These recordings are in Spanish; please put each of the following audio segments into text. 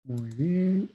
Muy bien.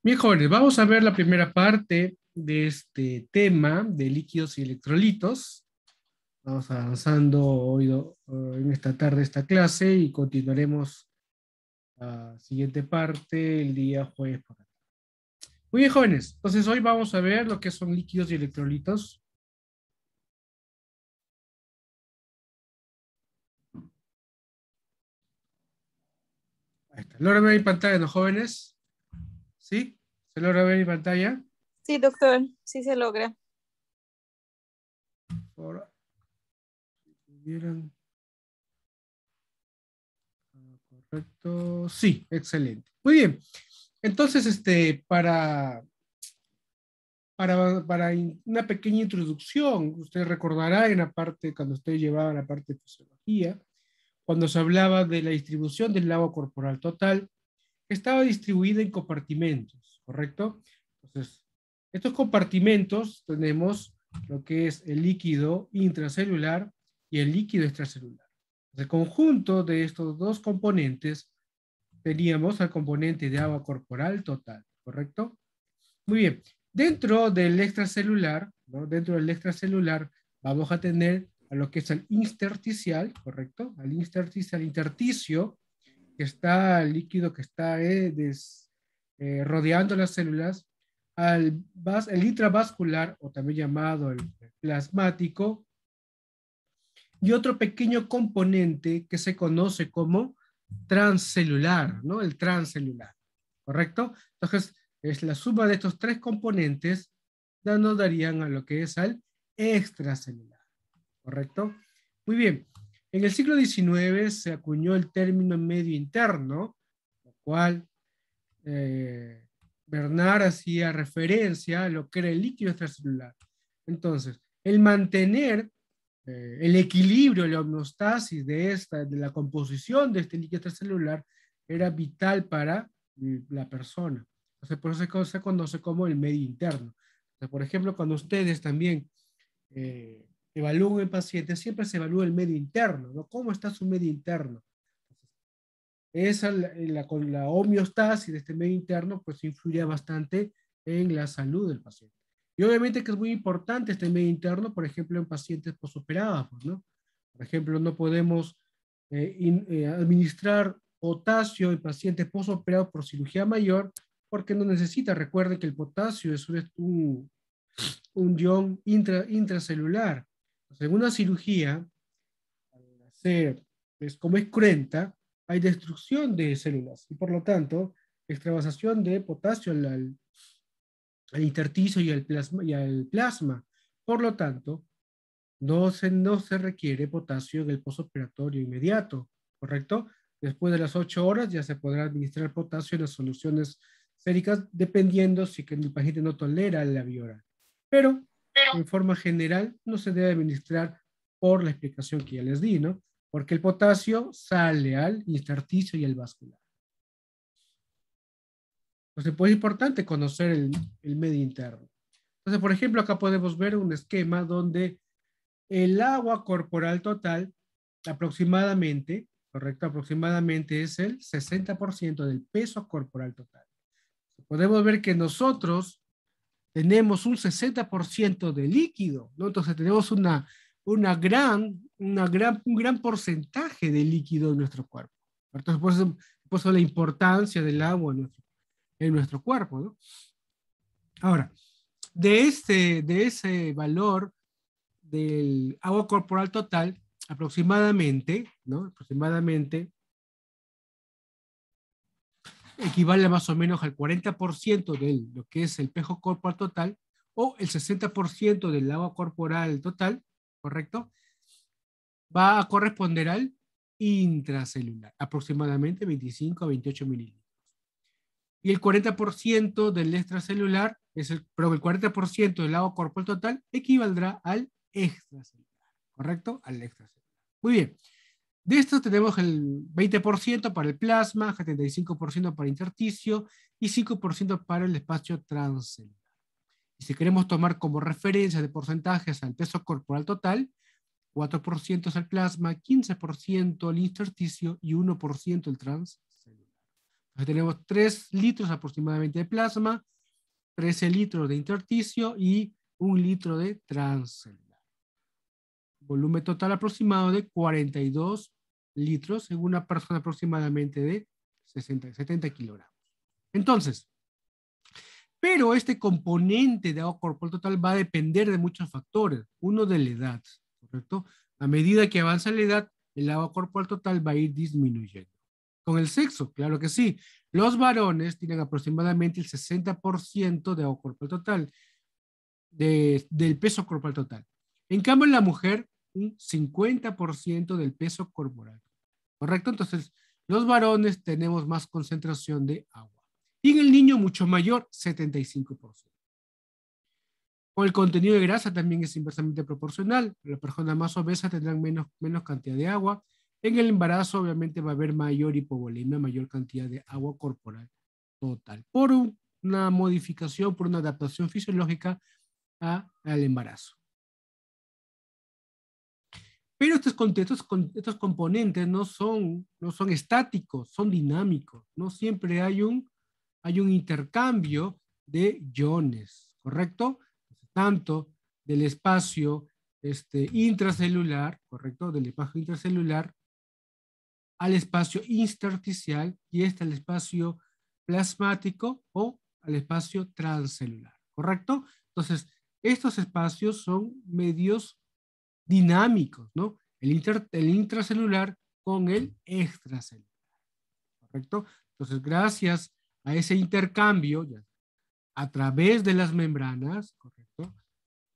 Bien, jóvenes, vamos a ver la primera parte de este tema de líquidos y electrolitos. Vamos avanzando hoy en esta tarde esta clase y continuaremos la siguiente parte el día jueves por la tarde. Muy bien, jóvenes. Entonces hoy vamos a ver lo que son líquidos y electrolitos. Ahí está. ¿Logra ver mi pantalla, no, jóvenes? ¿Sí? ¿Se logra ver mi pantalla? Sí, doctor, sí se logra. Por si pudieran. Correcto. Sí, excelente. Muy bien. Entonces, para una pequeña introducción, usted recordará en la parte, cuando usted llevaba la parte de fisiología, cuando se hablaba de la distribución del agua corporal total, estaba distribuida en compartimentos, ¿correcto? Entonces, estos compartimentos tenemos lo que es el líquido intracelular y el líquido extracelular. El conjunto de estos dos componentes teníamos al componente de agua corporal total, ¿correcto? Muy bien. Dentro del extracelular, ¿no? Dentro del extracelular vamos a tener a lo que es el intersticial, ¿correcto? Al intersticio, que está el líquido que está rodeando las células, el intravascular, o también llamado el plasmático, y otro pequeño componente que se conoce como transcelular, ¿no? El transcelular, ¿correcto? Entonces, es la suma de estos tres componentes nos darían a lo que es al extracelular, ¿correcto? Muy bien. En el siglo XIX se acuñó el término medio interno, lo cual Bernard hacía referencia a lo que era el líquido extracelular. Entonces, el mantener el equilibrio, la homeostasis de la composición de este líquido extracelular era vital para la persona. Entonces, por eso se conoce como el medio interno. Entonces, por ejemplo, cuando ustedes también evalúan el paciente, siempre se evalúa el medio interno, ¿no? ¿Cómo está su medio interno? Con la homeostasis de este medio interno, pues influye bastante en la salud del paciente. Y obviamente que es muy importante este medio interno, por ejemplo, en pacientes posoperados, ¿no? Por ejemplo, no podemos administrar potasio en pacientes posoperados por cirugía mayor, porque no necesita. Recuerden que el potasio es un ion intracelular. Entonces, en una cirugía, al hacer, pues, como es cruenta, hay destrucción de células y por lo tanto, extravasación de potasio al intersticio y al plasma. Por lo tanto, no se requiere potasio en el postoperatorio inmediato, ¿correcto? Después de las 8 horas ya se podrá administrar potasio en las soluciones séricas, dependiendo si que el paciente no tolera la vía oral. Pero, en forma general, no se debe administrar por la explicación que ya les di, ¿no? Porque el potasio sale al intersticio y al vascular. Entonces, pues es importante conocer el medio interno. Entonces, por ejemplo, acá podemos ver un esquema donde el agua corporal total, aproximadamente, correcto, aproximadamente es el 60% del peso corporal total. Podemos ver que nosotros tenemos un 60% de líquido, ¿no? Entonces tenemos un gran porcentaje de líquido en nuestro cuerpo. Entonces, por eso la importancia del agua en nuestro cuerpo, ¿no? Ahora, de ese valor del agua corporal total, aproximadamente, ¿no? Aproximadamente equivale más o menos al 40% de lo que es el peso corporal total o el 60% del agua corporal total, ¿correcto? va a corresponder al intracelular, aproximadamente 25 a 28 mililitros. Y el 40% del extracelular, pero el 40% del agua corporal total equivaldrá al extracelular, ¿correcto? Al extracelular. Muy bien. De esto tenemos el 20% para el plasma, 75% para intersticio y 5% para el espacio transcelular. Y si queremos tomar como referencia de porcentajes al peso corporal total, 4% es el plasma, 15% el intersticio y 1% el transcelular. Entonces tenemos 3 litros aproximadamente de plasma, 13 litros de intersticio y 1 litro de transcelular. Volumen total aproximado de 42 litros en una persona aproximadamente de 70 kilogramos. Entonces, pero este componente de agua corporal total va a depender de muchos factores. Uno de la edad, ¿correcto? A medida que avanza la edad, el agua corporal total va a ir disminuyendo. Con el sexo, claro que sí. Los varones tienen aproximadamente el 60% de agua corporal total, del peso corporal total. En cambio, en la mujer, un 50% del peso corporal. ¿Correcto? Entonces, los varones tenemos más concentración de agua. Y en el niño mucho mayor, 75%. Con el contenido de grasa también es inversamente proporcional. Las personas más obesas tendrán menos cantidad de agua. En el embarazo, obviamente, va a haber mayor hipovolemia, mayor cantidad de agua corporal total. Por una modificación, por una adaptación fisiológica al embarazo. Pero estos componentes no son estáticos, son dinámicos. No siempre hay un intercambio de iones, ¿correcto? Tanto del espacio intracelular, ¿correcto? Del espacio intracelular al espacio intersticial y al espacio plasmático o al espacio transcelular, ¿correcto? Entonces, estos espacios son medios dinámicos, ¿no? El intracelular con el extracelular, ¿correcto? Entonces, gracias a ese intercambio a través de las membranas, ¿correcto?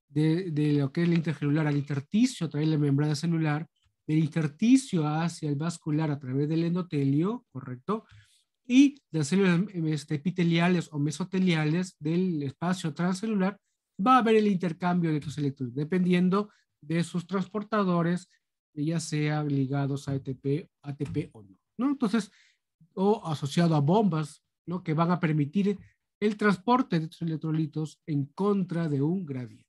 De lo que es el intercelular al intersticio a través de la membrana celular, del intersticio hacia el vascular a través del endotelio, ¿correcto? Y de las células epiteliales o mesoteliales del espacio transcelular, va a haber el intercambio de estos electrones, dependiendo de sus transportadores, ya sea ligados a ATP o no, ¿no? Entonces, o asociado a bombas, ¿no? Que van a permitir el transporte de estos electrolitos en contra de un gradiente,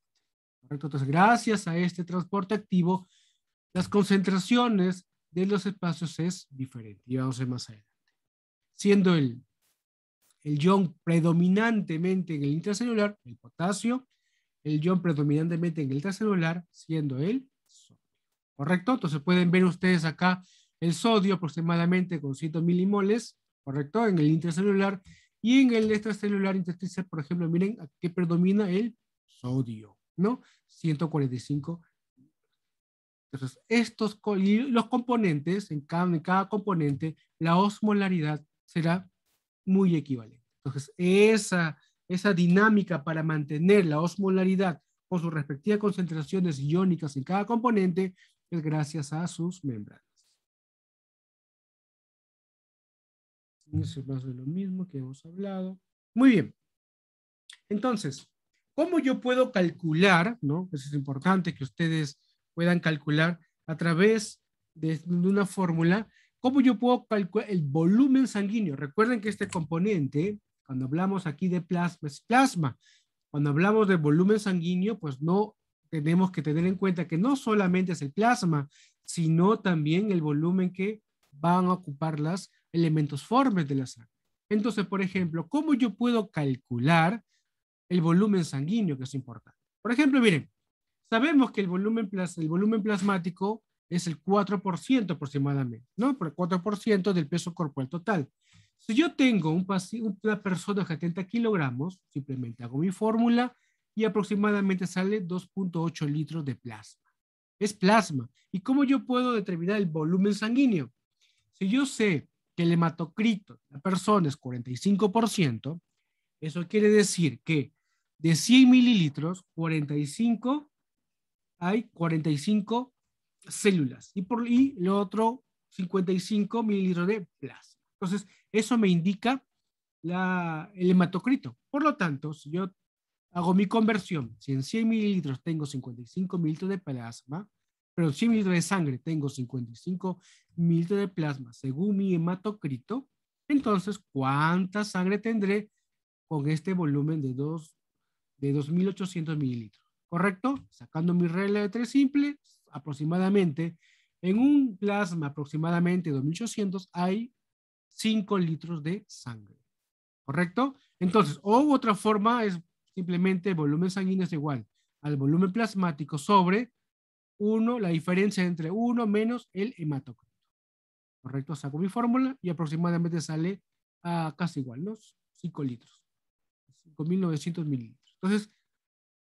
¿correcto? Entonces, gracias a este transporte activo, las concentraciones de los espacios es diferente, y vamos a ver más adelante. Siendo el ion predominantemente en el intracelular, el potasio, el ion predominantemente en el extracelular, siendo el sodio. ¿Correcto? Entonces pueden ver ustedes acá el sodio aproximadamente con 100 milimoles, ¿correcto? En el intracelular, y en el extracelular intersticial, por ejemplo, miren que predomina el sodio, ¿no? 145. Entonces, los componentes, en cada componente, la osmolaridad será muy equivalente. Entonces, esa dinámica para mantener la osmolaridad con sus respectivas concentraciones iónicas en cada componente es gracias a sus membranas. Eso es más de lo mismo que hemos hablado. Muy bien. Entonces, ¿cómo yo puedo calcular, ¿no? Eso es importante que ustedes puedan calcular a través de una fórmula, cómo yo puedo calcular el volumen sanguíneo. Recuerden que este componente, cuando hablamos aquí de plasma, es plasma. Cuando hablamos de volumen sanguíneo, pues no tenemos que tener en cuenta que no solamente es el plasma, sino también el volumen que van a ocupar los elementos formes de la sangre. Entonces, por ejemplo, ¿cómo yo puedo calcular el volumen sanguíneo, que es importante? Por ejemplo, miren, sabemos que el volumen plasmático es el 4% aproximadamente, ¿no? Por el 4% del peso corporal total. Si yo tengo una persona de 70 kilogramos, simplemente hago mi fórmula y aproximadamente sale 2.8 litros de plasma. Es plasma. ¿Y cómo yo puedo determinar el volumen sanguíneo? Si yo sé que el hematocrito de la persona es 45%, eso quiere decir que de 100 mililitros, 45 hay 45 células. Y lo otro, 55 mililitros de plasma. Entonces, eso me indica el hematocrito. Por lo tanto, si yo hago mi conversión, si en 100 mililitros tengo 55 mililitros de plasma, pero en 100 mililitros de sangre tengo 55 mililitros de plasma según mi hematocrito, entonces, ¿cuánta sangre tendré con este volumen de 2.800 mililitros? ¿Correcto? Sacando mi regla de tres simple, aproximadamente, en un plasma aproximadamente 2.800 hay 5 litros de sangre. ¿Correcto? Entonces, o otra forma es simplemente el volumen sanguíneo es igual al volumen plasmático sobre 1, la diferencia entre 1 menos el hematocrito. ¿Correcto? Saco mi fórmula y aproximadamente sale a casi igual, ¿no? 5 litros. 5.900 mililitros. Entonces,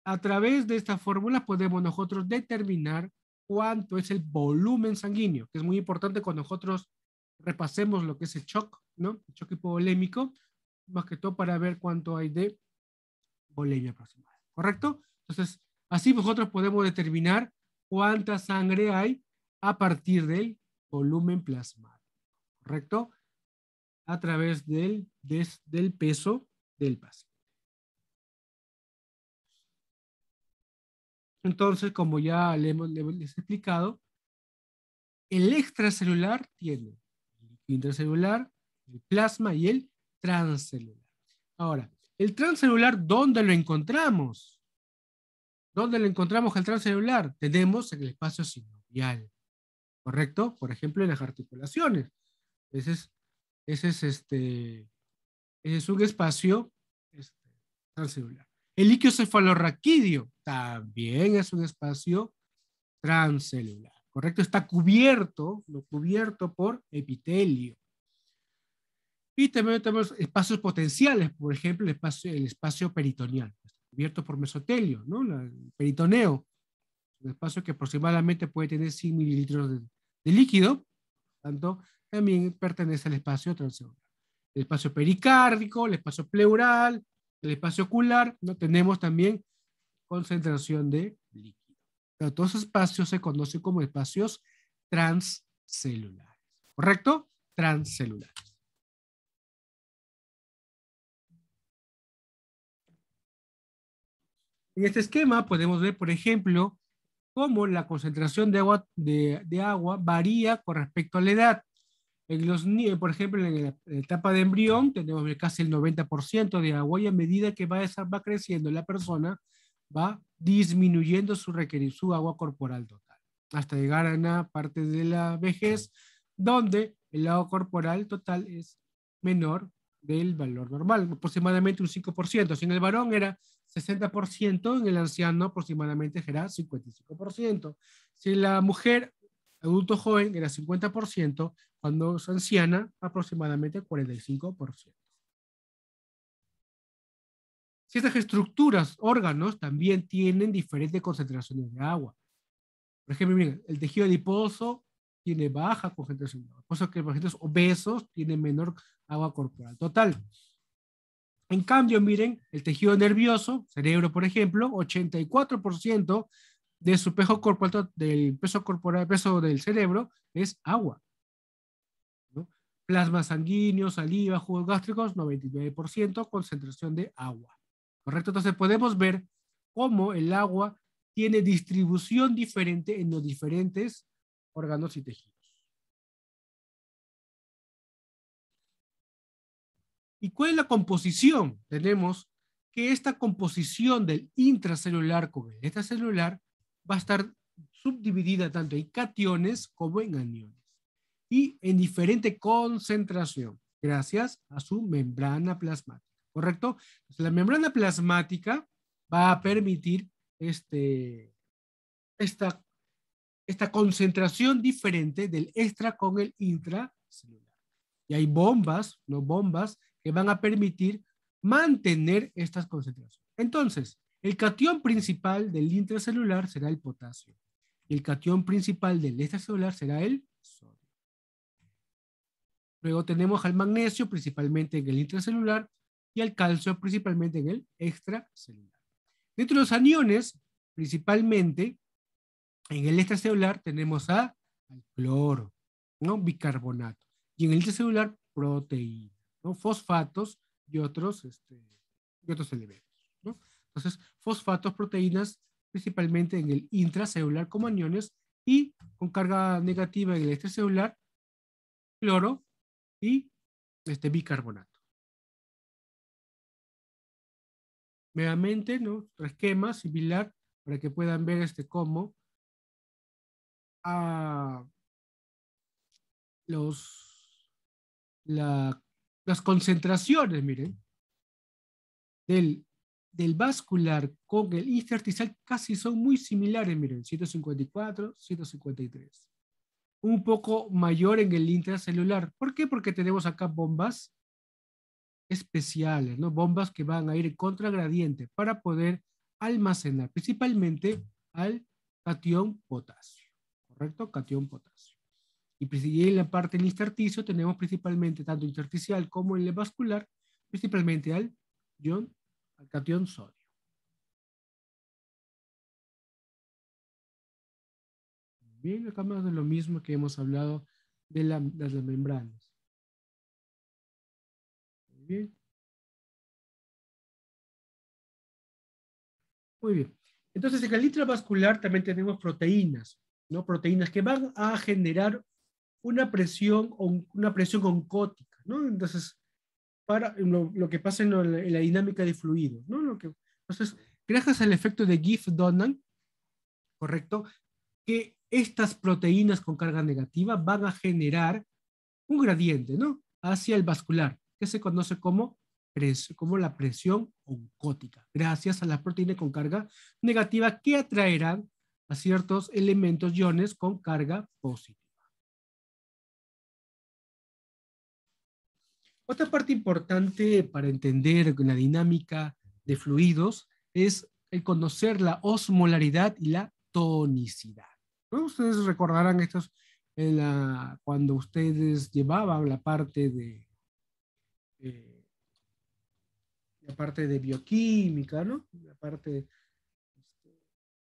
a través de esta fórmula podemos nosotros determinar cuánto es el volumen sanguíneo, que es muy importante cuando nosotros repasemos lo que es el shock, ¿no? El shock hipovolémico, más que todo para ver cuánto hay de volemia aproximada, ¿correcto? Entonces, así nosotros podemos determinar cuánta sangre hay a partir del volumen plasmático, ¿correcto? A través del peso del paciente. Entonces, como ya les he explicado, el extracelular tiene el intracelular, el plasma y el transcelular. Ahora, el transcelular, ¿dónde lo encontramos? ¿Dónde lo encontramos el transcelular? Tenemos en el espacio sinovial, ¿correcto? Por ejemplo, en las articulaciones. Ese es, ese es, ese es un espacio transcelular. El líquido cefalorraquídeo también es un espacio transcelular, ¿correcto? Está cubierto por epitelio. Y también tenemos espacios potenciales, por ejemplo, el espacio peritoneal, cubierto por mesotelio, ¿no? El peritoneo, un espacio que aproximadamente puede tener 100 mililitros de líquido, por tanto, también pertenece al espacio transcelular. El espacio pericárdico, el espacio pleural, el espacio ocular, ¿no? Tenemos también concentración de líquido. Pero todos esos espacios se conocen como espacios transcelulares, ¿correcto? Transcelulares. En este esquema podemos ver, por ejemplo, cómo la concentración de agua varía con respecto a la edad. Por ejemplo, en la etapa de embrión tenemos casi el 90% de agua y a medida que va creciendo la persona, va disminuyendo su agua corporal total, hasta llegar a una parte de la vejez donde el agua corporal total es menor del valor normal, aproximadamente un 5%. Si en el varón era 60%, en el anciano aproximadamente será 55%. Si la mujer, adulto joven, era 50%, cuando es anciana, aproximadamente 45%. Ciertas estructuras, órganos, también tienen diferentes concentraciones de agua. Por ejemplo, miren, el tejido adiposo tiene baja concentración de agua. Por eso que los pacientes obesos tienen menor agua corporal total. En cambio, miren, el tejido nervioso, cerebro, por ejemplo, 84% de su peso corporal, del peso corporal, peso del cerebro, es agua, ¿no? Plasma sanguíneo, saliva, jugos gástricos, 99% concentración de agua. ¿Correcto? Entonces podemos ver cómo el agua tiene distribución diferente en los diferentes órganos y tejidos. ¿Y cuál es la composición? Tenemos que esta composición del intracelular con el extracelular va a estar subdividida tanto en cationes como en aniones y en diferente concentración gracias a su membrana plasmática, ¿correcto? Entonces, la membrana plasmática va a permitir esta concentración diferente del extra con el intracelular. Y hay bombas, no bombas, que van a permitir mantener estas concentraciones. Entonces, el catión principal del intracelular será el potasio. Y el catión principal del extracelular será el sodio. Luego tenemos al magnesio, principalmente en el intracelular, y al calcio, principalmente en el extracelular. Dentro de los aniones, principalmente, En el extracelular tenemos al cloro, ¿no? Bicarbonato. Y en el intracelular, proteína, ¿no? Fosfatos y otros elementos, ¿no? Entonces, fosfatos, proteínas, principalmente en el intracelular como aniones y con carga negativa en el extracelular, cloro y bicarbonato. Nuevamente, ¿no? Otro esquema similar para que puedan ver cómo los, la, las concentraciones, miren, del vascular con el intersticial casi son muy similares, miren, 154, 153. Un poco mayor en el intracelular. ¿Por qué? Porque tenemos acá bombas especiales, ¿no? Bombas que van a ir en contragradiente para poder almacenar principalmente al catión potasio, ¿correcto? Catión potasio. Y en la parte del intersticio tenemos principalmente tanto intersticial como en el vascular, principalmente al catión sodio. Bien, acá más de lo mismo que hemos hablado de las membranas. Muy bien. Muy bien. Entonces, en el intravascular también tenemos proteínas, ¿no? Proteínas que van a generar una presión oncótica, ¿no? Entonces, para lo que pasa en la dinámica de fluidos, ¿no? Entonces, gracias al efecto de Gibbs-Dunning, ¿correcto? Que estas proteínas con carga negativa van a generar un gradiente, ¿no? Hacia el vascular, que se conoce como la presión oncótica, gracias a las proteínas con carga negativa que atraerán a ciertos elementos iones con carga positiva. Otra parte importante para entender la dinámica de fluidos es el conocer la osmolaridad y la tonicidad, ¿no? Ustedes recordarán estos cuando ustedes llevaban eh, la parte de bioquímica, ¿no?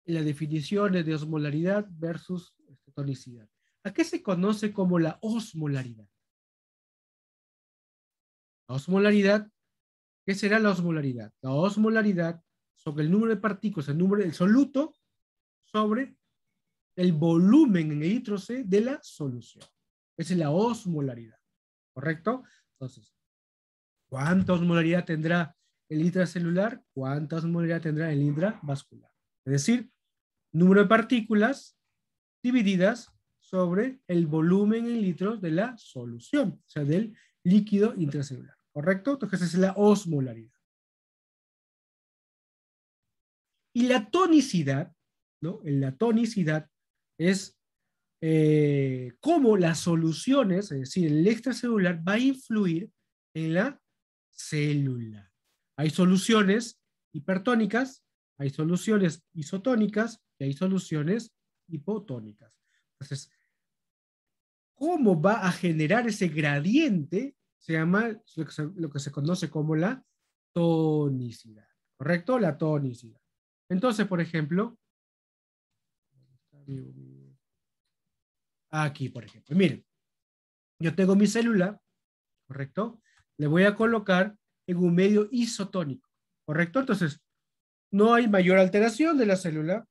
Las definiciones de osmolaridad versus tonicidad. ¿A qué se conoce como la osmolaridad? La osmolaridad, ¿qué será la osmolaridad? La osmolaridad sobre el número de partículas, el número del soluto sobre el volumen en el litro C de la solución. Esa es la osmolaridad, ¿correcto? Entonces, ¿cuánta osmolaridad tendrá el intracelular? ¿Cuánta osmolaridad tendrá el intravascular? Es decir, número de partículas divididas sobre el volumen en litros de la solución, o sea, del líquido intracelular, ¿correcto? Entonces, esa es la osmolaridad. Y la tonicidad, ¿no? La tonicidad es cómo las soluciones, es decir, el extracelular va a influir en la célula. Hay soluciones hipertónicas, hay soluciones isotónicas y hay soluciones hipotónicas. Entonces, ¿cómo va a generar ese gradiente? Se llama lo que se conoce como la tonicidad, ¿correcto? La tonicidad. Entonces, por ejemplo, aquí, por ejemplo, miren, yo tengo mi célula, ¿correcto? Le voy a colocar en un medio isotónico, ¿correcto? Entonces, no hay mayor alteración de la célula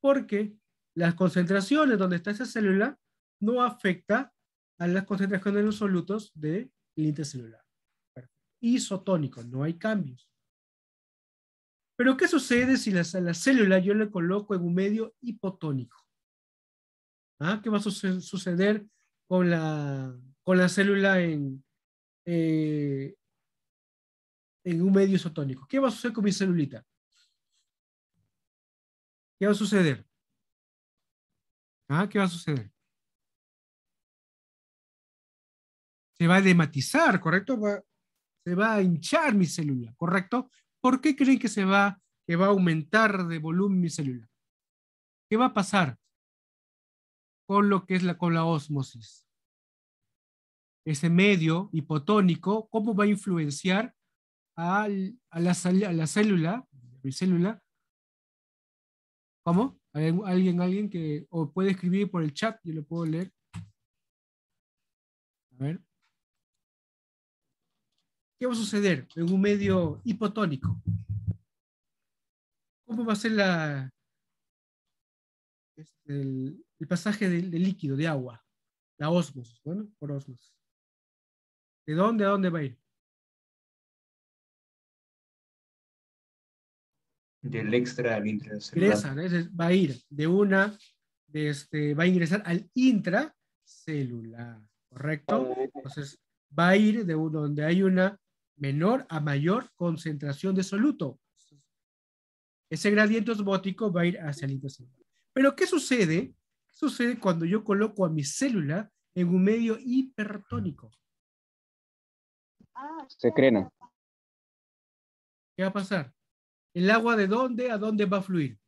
porque las concentraciones donde está esa célula no afecta a las concentraciones de los solutos del intracelular. Isotónico, no hay cambios. Pero, ¿qué sucede si la célula yo le coloco en un medio hipotónico? ¿Ah? ¿Qué va a suceder con la célula en un medio isotónico? ¿Qué va a suceder con mi celulita? ¿Qué va a suceder? ¿Ah? ¿Qué va a suceder? Se va a dematizar, ¿correcto? Se va a hinchar mi célula, ¿correcto? ¿Por qué creen que va a aumentar de volumen mi célula? ¿Qué va a pasar con lo que es con la ósmosis? Ese medio hipotónico, ¿cómo va a influenciar a la célula, mi célula? ¿Cómo? Alguien que o puede escribir por el chat, yo lo puedo leer. A ver. ¿Qué va a suceder en un medio hipotónico? ¿Cómo va a ser el pasaje del líquido, de agua? La ósmosis, bueno, por ósmosis. ¿De dónde a dónde va a ir? Del extra al intracelular. Ingresa, ¿no? Va a ir va a ingresar al intracelular, ¿correcto? Entonces, va a ir de donde hay una menor a mayor concentración de soluto. Ese gradiente osmótico va a ir hacia el intracelular. Pero, ¿qué sucede? ¿Qué sucede cuando yo coloco a mi célula en un medio hipertónico? Se crena. ¿Qué va a pasar? ¿El agua de dónde a dónde va a fluir?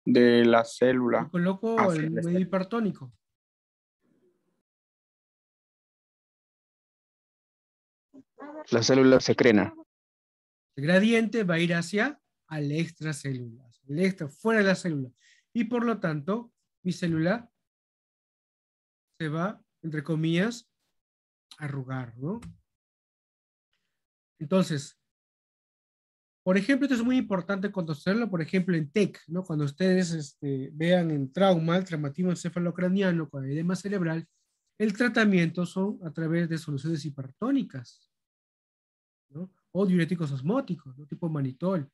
De la Yo célula coloco hacia el el medio exterior. hipertónico. La célula se crena. El gradiente va a ir hacia al extracelular, fuera de la célula. Y por lo tanto, mi célula se va, entre comillas, a arrugar, ¿no? Entonces, por ejemplo, esto es muy importante conocerlo, por ejemplo, en TEC, ¿no? Cuando ustedes vean en trauma, el traumatismo encefalocraniano con edema cerebral, el tratamiento son a través de soluciones hipertónicas, ¿no? O diuréticos osmóticos, ¿no? Tipo manitol,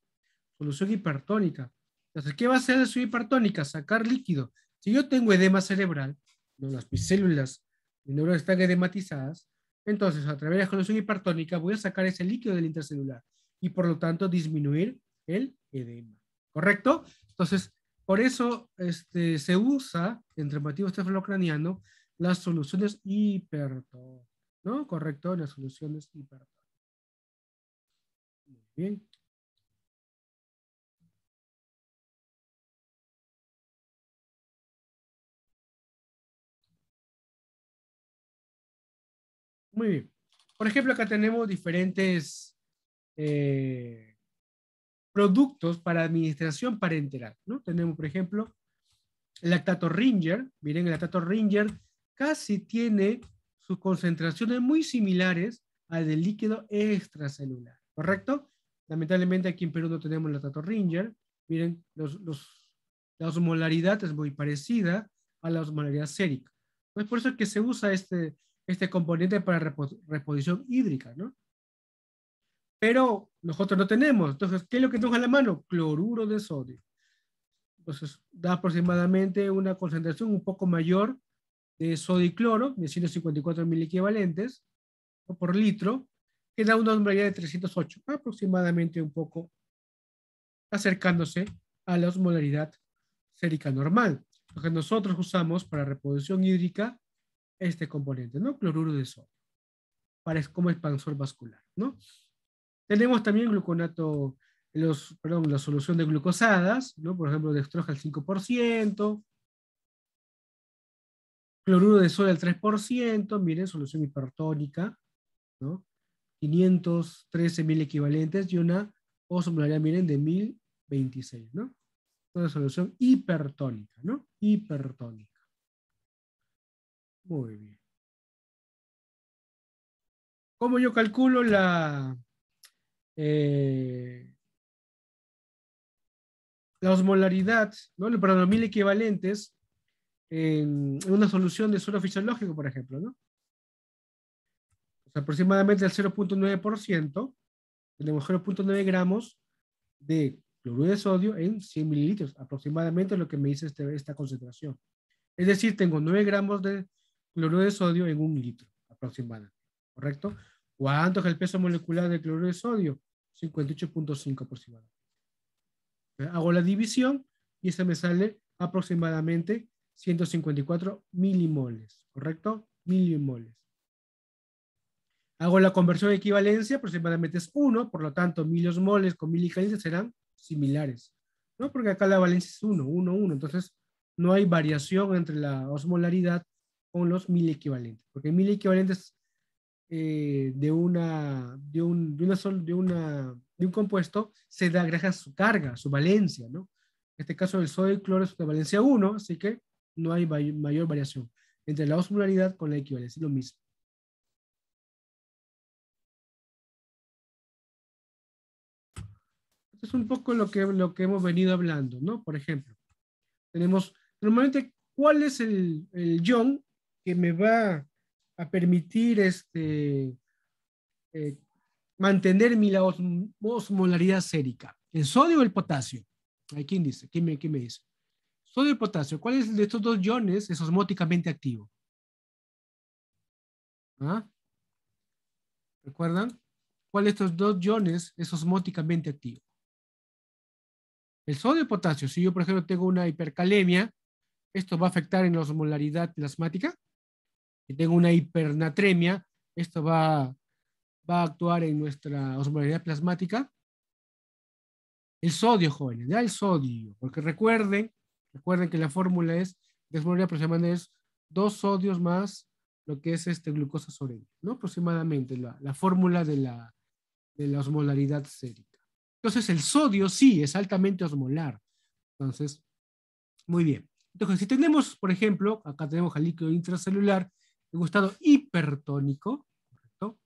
solución hipertónica. Entonces, ¿qué va a hacer la solución hipertónica? Sacar líquido. Si yo tengo edema cerebral, ¿no? Las mis células y neuronas están edematizadas, entonces a través de la solución hipertónica voy a sacar ese líquido del intercelular y por lo tanto disminuir el edema. ¿Correcto? Entonces, por eso se usa en traumatismo encefalocraniano las soluciones hipertónicas, ¿no? Correcto, las soluciones hipertónicas. Muy bien. Muy bien. Por ejemplo, acá tenemos diferentes productos para administración parenteral, ¿no? Tenemos, por ejemplo, el lactato Ringer. Miren, el lactato Ringer casi tiene sus concentraciones muy similares al del líquido extracelular, ¿correcto? Lamentablemente aquí en Perú no tenemos el lactato Ringer. Miren, la osmolaridad es muy parecida a la osmolaridad sérica. Es por eso que se usa este componente para reposición hídrica, ¿no? Pero nosotros no tenemos. Entonces, ¿qué es lo que tenemos a la mano? Cloruro de sodio. Entonces, da aproximadamente una concentración un poco mayor de sodio y cloro, de 154 mil equivalentes por litro, que da una osmolaridad de 308, aproximadamente un poco acercándose a la osmolaridad sérica normal. Lo que nosotros usamos para reposición hídrica este componente, ¿no? Cloruro de sodio, como expansor vascular, ¿no? Tenemos también gluconato, la solución de glucosadas, ¿no? Por ejemplo, dextroja al 5%, cloruro de sodio al 3%, miren, solución hipertónica, ¿no? 513 mil equivalentes y una osmolaridad, miren, de 1026, ¿no? Una solución hipertónica, ¿no? Hipertónica. Muy bien. ¿Cómo yo calculo eh, la osmolaridad, ¿no? Perdón, los 1000 equivalentes en una solución de suero fisiológico, por ejemplo, ¿no? O sea, aproximadamente el 0.9%, tenemos 0.9 gramos de cloruro de sodio en 100 mililitros, aproximadamente lo que me dice esta concentración. Es decir, tengo 9 gramos de cloruro de sodio en 1 litro, aproximadamente, ¿correcto? ¿Cuánto es el peso molecular del cloruro de sodio? 58.5 aproximadamente. Hago la división y esa me sale aproximadamente 154 milimoles, ¿correcto? Milimoles. Hago la conversión de equivalencia, aproximadamente es 1, por lo tanto, miliosmoles con milicalientes serán similares, ¿no? Porque acá la valencia es 1, 1, 1, entonces no hay variación entre la osmolaridad con los miliequivalentes, porque miliequivalentes de un compuesto se da gracias a su carga, su valencia, ¿no? En este caso el sodio y cloro es de valencia 1, así que no hay mayor variación entre la osmolaridad con la equivalencia, lo mismo. Esto es un poco lo que hemos venido hablando, ¿no? Por ejemplo, tenemos, normalmente, ¿cuál es el ion que me va a permitir mantener mi osmolaridad sérica? ¿El sodio o el potasio? ¿Hay quién dice? ¿Quién me dice? Sodio y potasio. ¿Cuál es de estos dos iones es osmóticamente activo? ¿Ah? ¿Recuerdan? ¿Cuál de estos dos iones es osmóticamente activo? El sodio y potasio. Si yo, por ejemplo, tengo una hipercalemia, esto va a afectar en la osmolaridad plasmática. Si tengo una hipernatremia, esto va a actuar en nuestra osmolaridad plasmática. El sodio, jóvenes, ya el sodio, porque recuerden que la fórmula de osmolaridad aproximadamente es 2 sodios más lo que es glucosa sobre N, ¿no? Aproximadamente la fórmula de la osmolaridad sérica. Entonces el sodio sí es altamente osmolar. Entonces, muy bien. Entonces, si tenemos, por ejemplo, acá tenemos al líquido intracelular en un estado hipertónico, ¿correcto?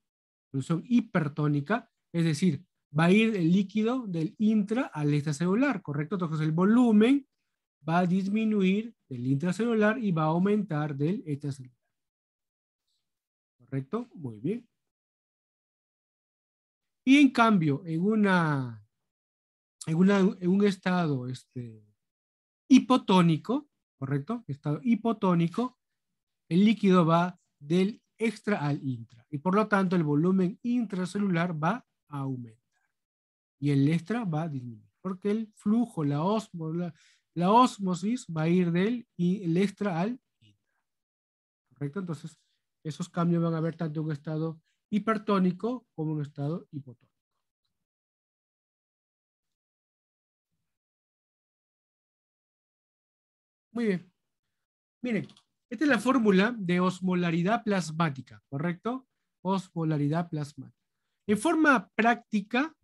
Solución hipertónica, es decir, va a ir el líquido del intra al extracelular, ¿correcto? Entonces el volumen va a disminuir del intracelular y va a aumentar del extracelular. ¿Correcto? Muy bien. Y en cambio, en un estado hipotónico, ¿correcto? Estado hipotónico, el líquido va del extra al intra. Y por lo tanto, el volumen intracelular va a aumentar. Y el extra va a disminuir. Porque el flujo, la osmosis va a ir del el extra al intra. ¿Correcto? Entonces, esos cambios van a haber tanto en un estado hipertónico como en un estado hipotónico. Muy bien. Miren, esta es la fórmula de osmolaridad plasmática, ¿correcto? Osmolaridad plasmática. En forma práctica,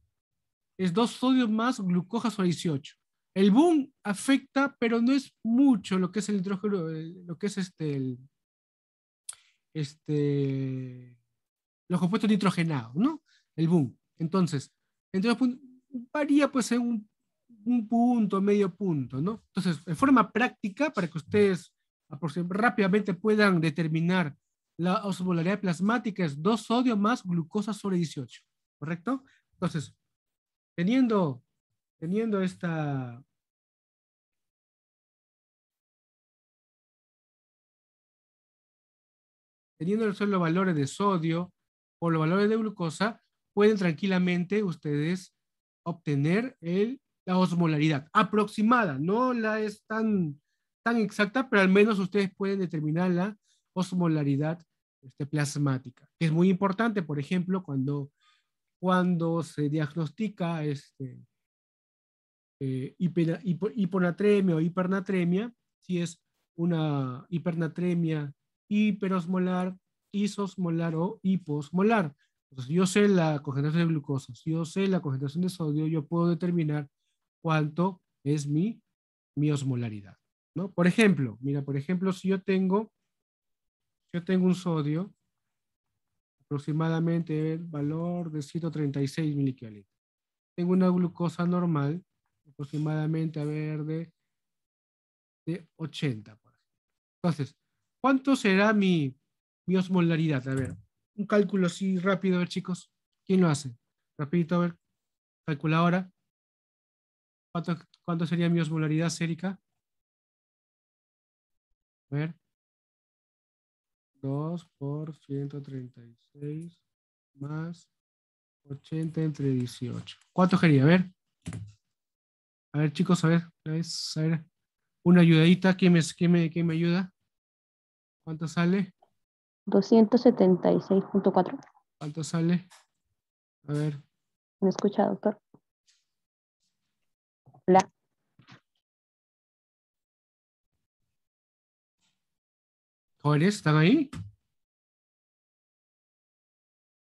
es 2 sodios más glucosa sobre 18. El boom afecta, pero no es mucho lo que es el nitrógeno, lo que es los compuestos nitrogenados, ¿no? El boom. Entonces, varía pues en un punto, medio punto, ¿no? Entonces, en forma práctica, para que ustedes rápidamente puedan determinar la osmolaridad plasmática, es 2 sodios más glucosa sobre 18, ¿correcto? Entonces, teniendo esta... Teniendo los valores de sodio o los valores de glucosa, pueden tranquilamente ustedes obtener la osmolaridad aproximada. No la es tan exacta, pero al menos ustedes pueden determinar la osmolaridad plasmática, que es muy importante, por ejemplo, cuando se diagnostica hiponatremia o hipernatremia, si es una hipernatremia hiperosmolar, isosmolar o hiposmolar. Entonces, yo sé la concentración de glucosa, si yo sé la concentración de sodio, yo puedo determinar cuánto es mi osmolaridad, ¿no? Por ejemplo, mira, si yo tengo un sodio, aproximadamente el valor de 136 miliquivalentes. Tengo una glucosa normal, aproximadamente, a ver, de 80. Entonces, ¿cuánto será mi osmolaridad? A ver, un cálculo así rápido, a ver, chicos. ¿Quién lo hace? Rapidito, a ver, calculadora. ¿Cuánto sería mi osmolaridad sérica? A ver. 2 por 136 más 80 entre 18. ¿Cuánto sería? A ver, chicos, a ver, una ayudadita. ¿Quién me ayuda? ¿Cuánto sale? 276.4. ¿Cuánto sale? A ver. ¿Me escucha, doctor? Hola. ¿Jóvenes, están ahí?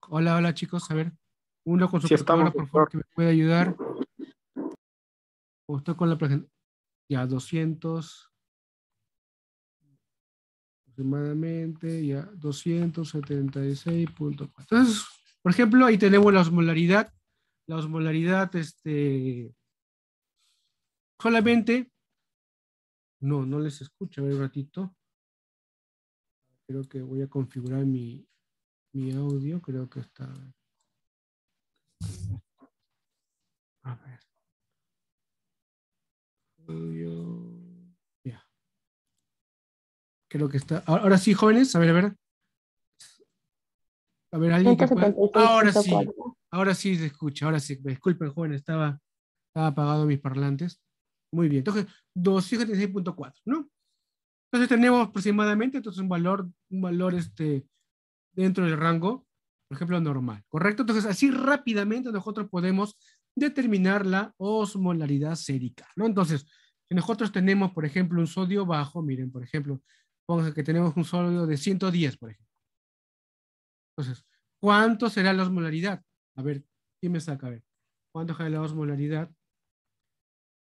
Hola, hola, chicos. A ver, uno con su Sí calculadora, estamos, por favor, doctor. que me pueda ayudar. O estoy con la presentación. ya 200, aproximadamente, ya 276.4. Entonces, por ejemplo, ahí tenemos la osmolaridad. La osmolaridad, solamente, no les escucho, a ver un ratito. Creo que voy a configurar mi audio, creo que está. A ver. Audio. Ya. Creo que está. Ahora sí, jóvenes, a ver, a ver. A ver, alguien que pueda. Ahora sí se escucha, ahora sí. Disculpen, jóvenes, estaba apagado mis parlantes. Muy bien, entonces 276.4, ¿no? Entonces tenemos aproximadamente entonces un valor dentro del rango, por ejemplo, normal, ¿correcto? Entonces así rápidamente nosotros podemos determinar la osmolaridad sérica, ¿no? Entonces, si nosotros tenemos, por ejemplo, un sodio bajo, miren, por ejemplo, pongamos que tenemos un sodio de 110, por ejemplo. Entonces, ¿cuánto será la osmolaridad? A ver, ¿quién me saca? A ver, ¿cuánto será la osmolaridad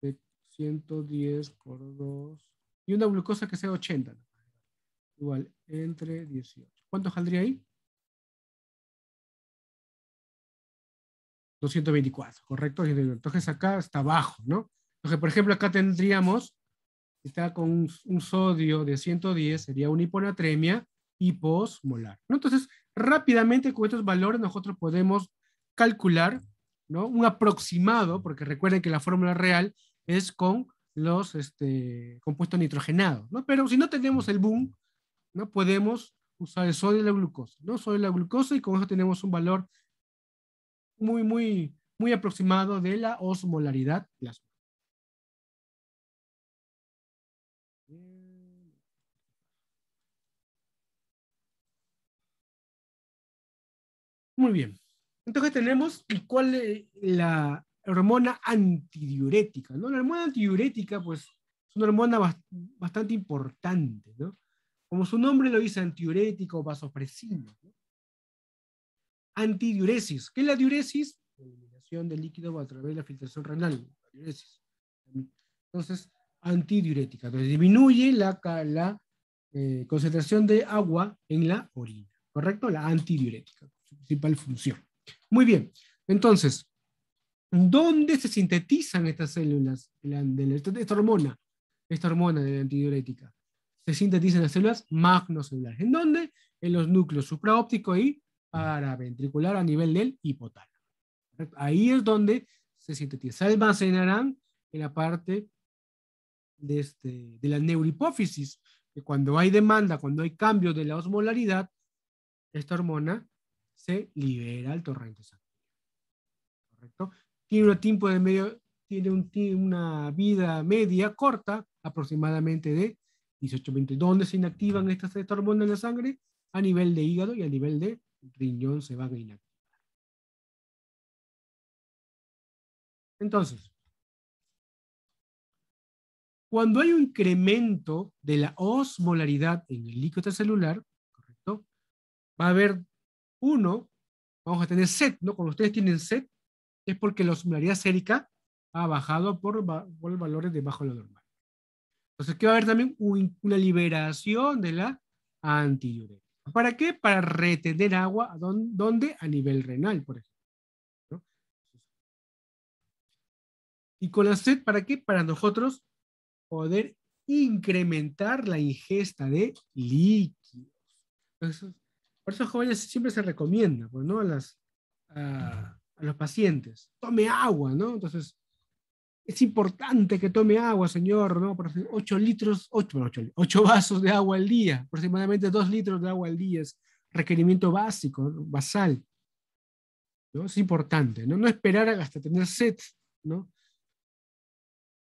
de 110 por 2? Y una glucosa que sea 80, ¿no? Igual, entre 18. ¿Cuánto saldría ahí? 224, ¿correcto? Entonces acá está bajo, ¿no? Entonces, por ejemplo, acá tendríamos, está con un sodio de 110, sería una hiponatremia hiposmolar, ¿no? Entonces, rápidamente con estos valores nosotros podemos calcular, ¿no? Un aproximado, porque recuerden que la fórmula real es con los compuestos nitrogenados, ¿no? Pero si no tenemos el boom, ¿no? Podemos usar el sodio y la glucosa, ¿no? Sodio y la glucosa, y con eso tenemos un valor muy aproximado de la osmolaridad plasmática. Muy bien. Entonces tenemos cuál es la hormona antidiurética, ¿no? La hormona antidiurética, pues, es una hormona bastante importante, ¿no? Como su nombre lo dice, antidiurético o vasopresina, ¿no? Antidiuresis. ¿Qué es la diuresis? La eliminación del líquido a través de la filtración renal. La diuresis. Entonces, antidiurética. Entonces, disminuye la concentración de agua en la orina. ¿Correcto? La antidiurética. Su principal función. Muy bien. Entonces, ¿dónde se sintetizan estas células de esta hormona? Esta hormona de la antidiurética. Se sintetiza en las células magnocelulares. ¿En dónde? En los núcleos supraópticos y paraventricular a nivel del hipotálamo. Ahí es donde se sintetiza. Se almacenarán en la parte de la neurohipófisis, que cuando hay demanda, cuando hay cambio de la osmolaridad, esta hormona se libera al torrente sanguíneo. ¿Correcto? Tiene un tiempo de medio, tiene una vida media corta, aproximadamente de 18-20. ¿Dónde se inactivan estas hormonas en la sangre? A nivel de hígado y a nivel de riñón se van a inactivar. Entonces, cuando hay un incremento de la osmolaridad en el líquido extracelular, ¿correcto? Va a haber vamos a tener sed, ¿no? Cuando ustedes tienen sed, es porque la osmolaridad sérica ha bajado por valores debajo de lo normal. Entonces, ¿qué va a haber también? Una liberación de la antidiurética. ¿Para qué? Para retener agua, ¿dónde? A nivel renal, por ejemplo, ¿no? Y con la sed, ¿para qué? Para nosotros poder incrementar la ingesta de líquidos. Entonces, por eso, jóvenes, siempre se recomienda, pues, ¿no? A los pacientes, tome agua, ¿no? Entonces, es importante que tome agua, señor, ¿no? Por 8 litros, 8 vasos de agua al día, aproximadamente 2 litros de agua al día es requerimiento básico, ¿no? Basal, ¿no? Es importante, ¿no? No esperar hasta tener sed, ¿no?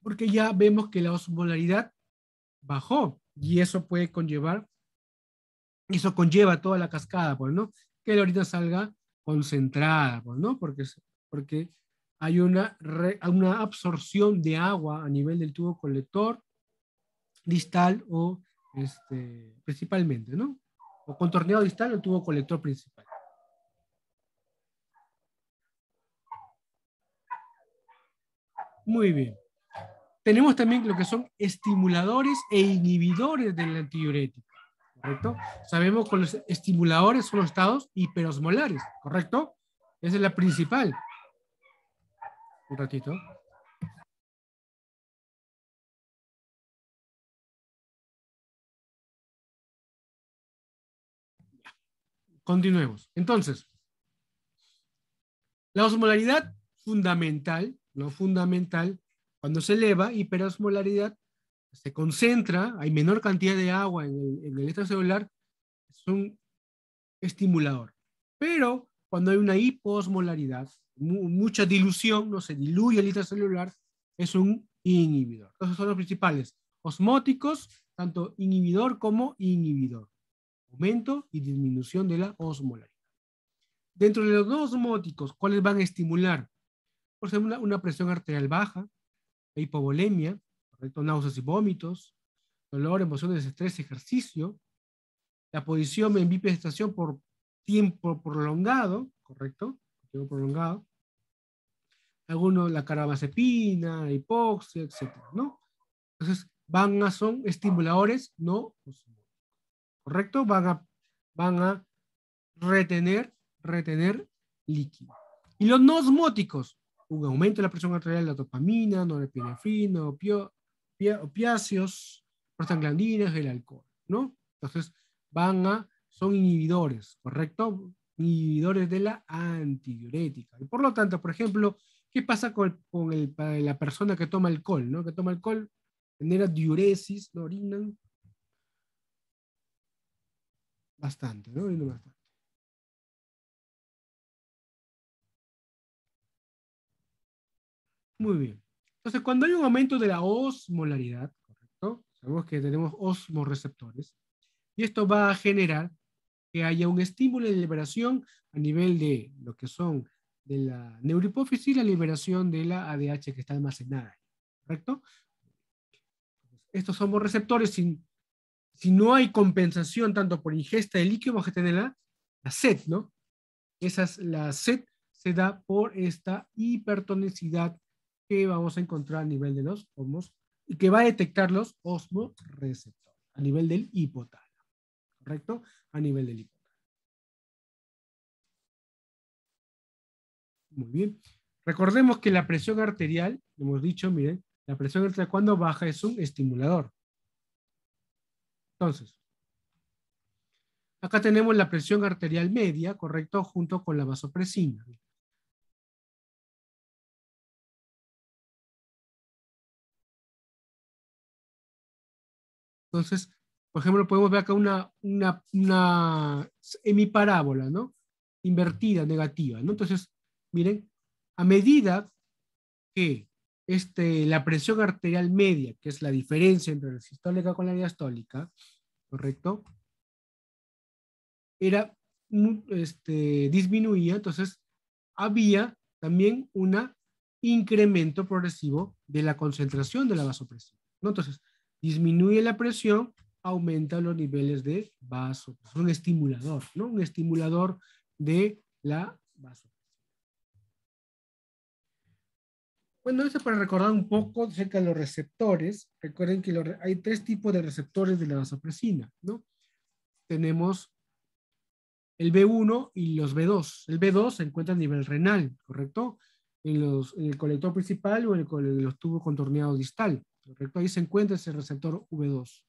Porque ya vemos que la osmolaridad bajó y eso puede conllevar, eso conlleva toda la cascada, pues, ¿no? Que la orina salga concentrada, pues, ¿no? Porque hay una absorción de agua a nivel del tubo colector distal o principalmente, ¿no? O contorneado distal o tubo colector principal. Muy bien. tenemos también lo que son estimuladores e inhibidores del antidiurético, ¿correcto? Sabemos que los estimuladores son los estados hiperosmolares, ¿correcto? Esa es la principal. Un ratito. Continuemos. Entonces, la osmolaridad fundamental, no fundamental, cuando se eleva, hiperosmolaridad, se concentra, hay menor cantidad de agua en el extracelular, es un estimulador. Pero cuando hay una hiposmolaridad, mucha dilución, no se diluye el intracelular, es un inhibidor. Entonces son los principales osmóticos, tanto inhibidor como inhibidor. Aumento y disminución de la osmolaridad. Dentro de los no osmóticos, ¿cuáles van a estimular? Por ejemplo, una presión arterial baja, hipovolemia, ¿correcto? Náuseas y vómitos, dolor, emociones, estrés, ejercicio, la posición en bipedestación por tiempo prolongado, ¿correcto? Tiempo prolongado. Algunos, la carbamazepina, la hipoxia, etcétera, ¿no? Entonces, son estimuladores no osmóticos, ¿correcto? Van a retener líquido. Y los no osmóticos, un aumento de la presión arterial, la dopamina, norepinefrina, opiáceos, prostaglandinas, el alcohol, ¿no? Entonces, son inhibidores, ¿correcto? Inhibidores de la antidiurética. Y por lo tanto, por ejemplo, ¿qué pasa con la persona que toma alcohol, ¿no? Que toma alcohol, genera diuresis, ¿no? Orinan bastante, ¿no? Orinan bastante. Muy bien. Entonces, cuando hay un aumento de la osmolaridad, ¿correcto? Sabemos que tenemos osmoreceptores, y esto va a generar que haya un estímulo de liberación a nivel de lo que son de la neurohipófisis y la liberación de la ADH que está almacenada, ¿correcto? Estos osmoreceptores, si no hay compensación tanto por ingesta de líquido, vamos a tener la sed, ¿no? La sed se da por esta hipertonicidad que vamos a encontrar a nivel de los osmos y que va a detectar los osmoreceptores a nivel del hipotálamo, ¿correcto? A nivel del hipotálamo. Muy bien. Recordemos que la presión arterial, hemos dicho, miren, la presión arterial cuando baja es un estimulador. Entonces, acá tenemos la presión arterial media, ¿correcto? Junto con la vasopresina. Entonces, por ejemplo, podemos ver acá una hemiparábola, ¿no? Invertida, negativa, ¿no? Entonces, miren, a medida que la presión arterial media, que es la diferencia entre la sistólica con la diastólica, ¿correcto? Disminuía, entonces había también un incremento progresivo de la concentración de la vasopresina, ¿no? Entonces, disminuye la presión, aumenta los niveles de vasopresina. Un estimulador, ¿no? Un estimulador de la vasopresina. Bueno, eso para recordar un poco acerca de los receptores. Recuerden que hay 3 tipos de receptores de la vasopresina, ¿no? Tenemos el B1 y los B2. El B2 se encuentra a nivel renal, ¿correcto? En el colector principal o en los tubos contorneados distal, ¿correcto? Ahí se encuentra ese receptor V2.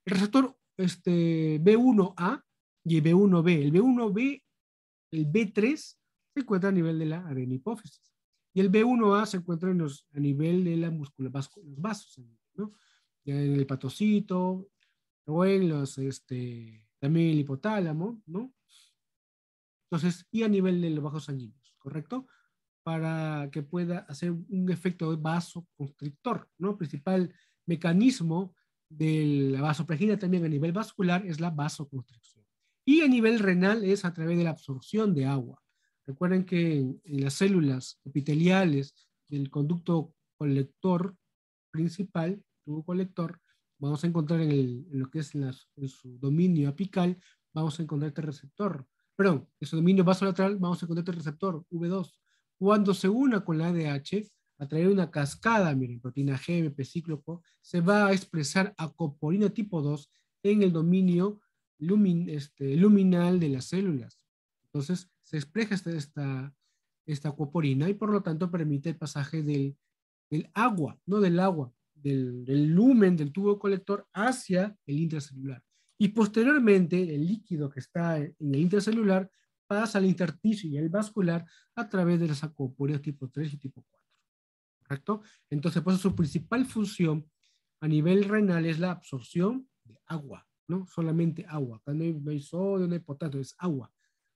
El receptor B1A y B1B. El B1B, el B3, se encuentra a nivel de la arena hipófisis. Y el B1A se encuentra a nivel de la musculatura, los vasos, ¿no? En el hepatocito, o en también el hipotálamo, ¿no? Entonces, y a nivel de los vasos sanguíneos, ¿correcto? Para que pueda hacer un efecto vasoconstrictor, ¿no? El principal mecanismo de la vasopresina también a nivel vascular es la vasoconstricción. Y a nivel renal es a través de la absorción de agua. Recuerden que en las células epiteliales del conducto colector principal, tubo colector, vamos a encontrar en lo que es en su dominio apical, vamos a encontrar este receptor. Perdón, en su dominio vasolateral vamos a encontrar este receptor V2. Cuando se una con la ADH, a través de una cascada, miren, proteína G, MP cíclico, se va a expresar acoporina tipo 2 en el dominio luminal de las células. Entonces, se expresa esta acoporina y por lo tanto permite el pasaje del agua, no del agua, del lumen del tubo colector hacia el intracelular. Y posteriormente, el líquido que está en el intracelular pasa al intersticio y al vascular a través de las acoporinas tipo 3 y tipo 4. ¿Correcto? Entonces, pues su principal función a nivel renal es la absorción de agua, ¿no? Solamente agua. Acá no hay sodio, no hay potasio, es agua.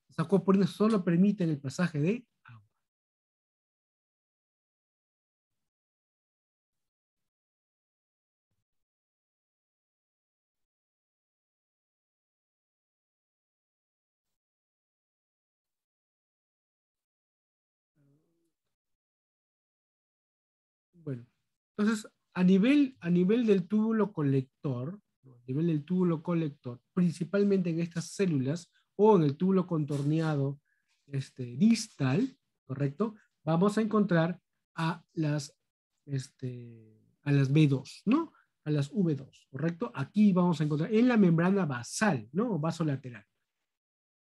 Las acoporinas solo permiten el pasaje de agua. Bueno, entonces, a nivel del túbulo colector, ¿no? A nivel del túbulo colector, principalmente en estas células o en el túbulo contorneado distal, ¿correcto? Vamos a encontrar a a las B2, ¿no? A las V2, ¿correcto? Aquí vamos a encontrar en la membrana basal, ¿no? O vasolateral.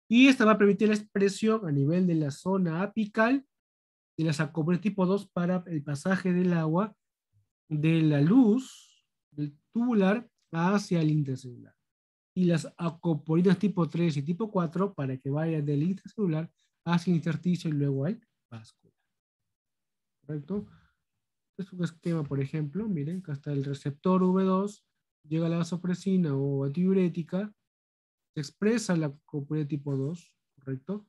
Y esta va a permitir la expresión a nivel de la zona apical de las acoporinas tipo 2 para el pasaje del agua de la luz del tubular hacia el intracelular. Y las acoporinas tipo 3 y tipo 4 para que vayan del intracelular hacia el intersticio y luego al vascular. ¿Correcto? Este es un esquema, por ejemplo, miren, acá está el receptor V2, llega la vasopresina o antidiurética, se expresa la acoporina tipo 2, ¿correcto?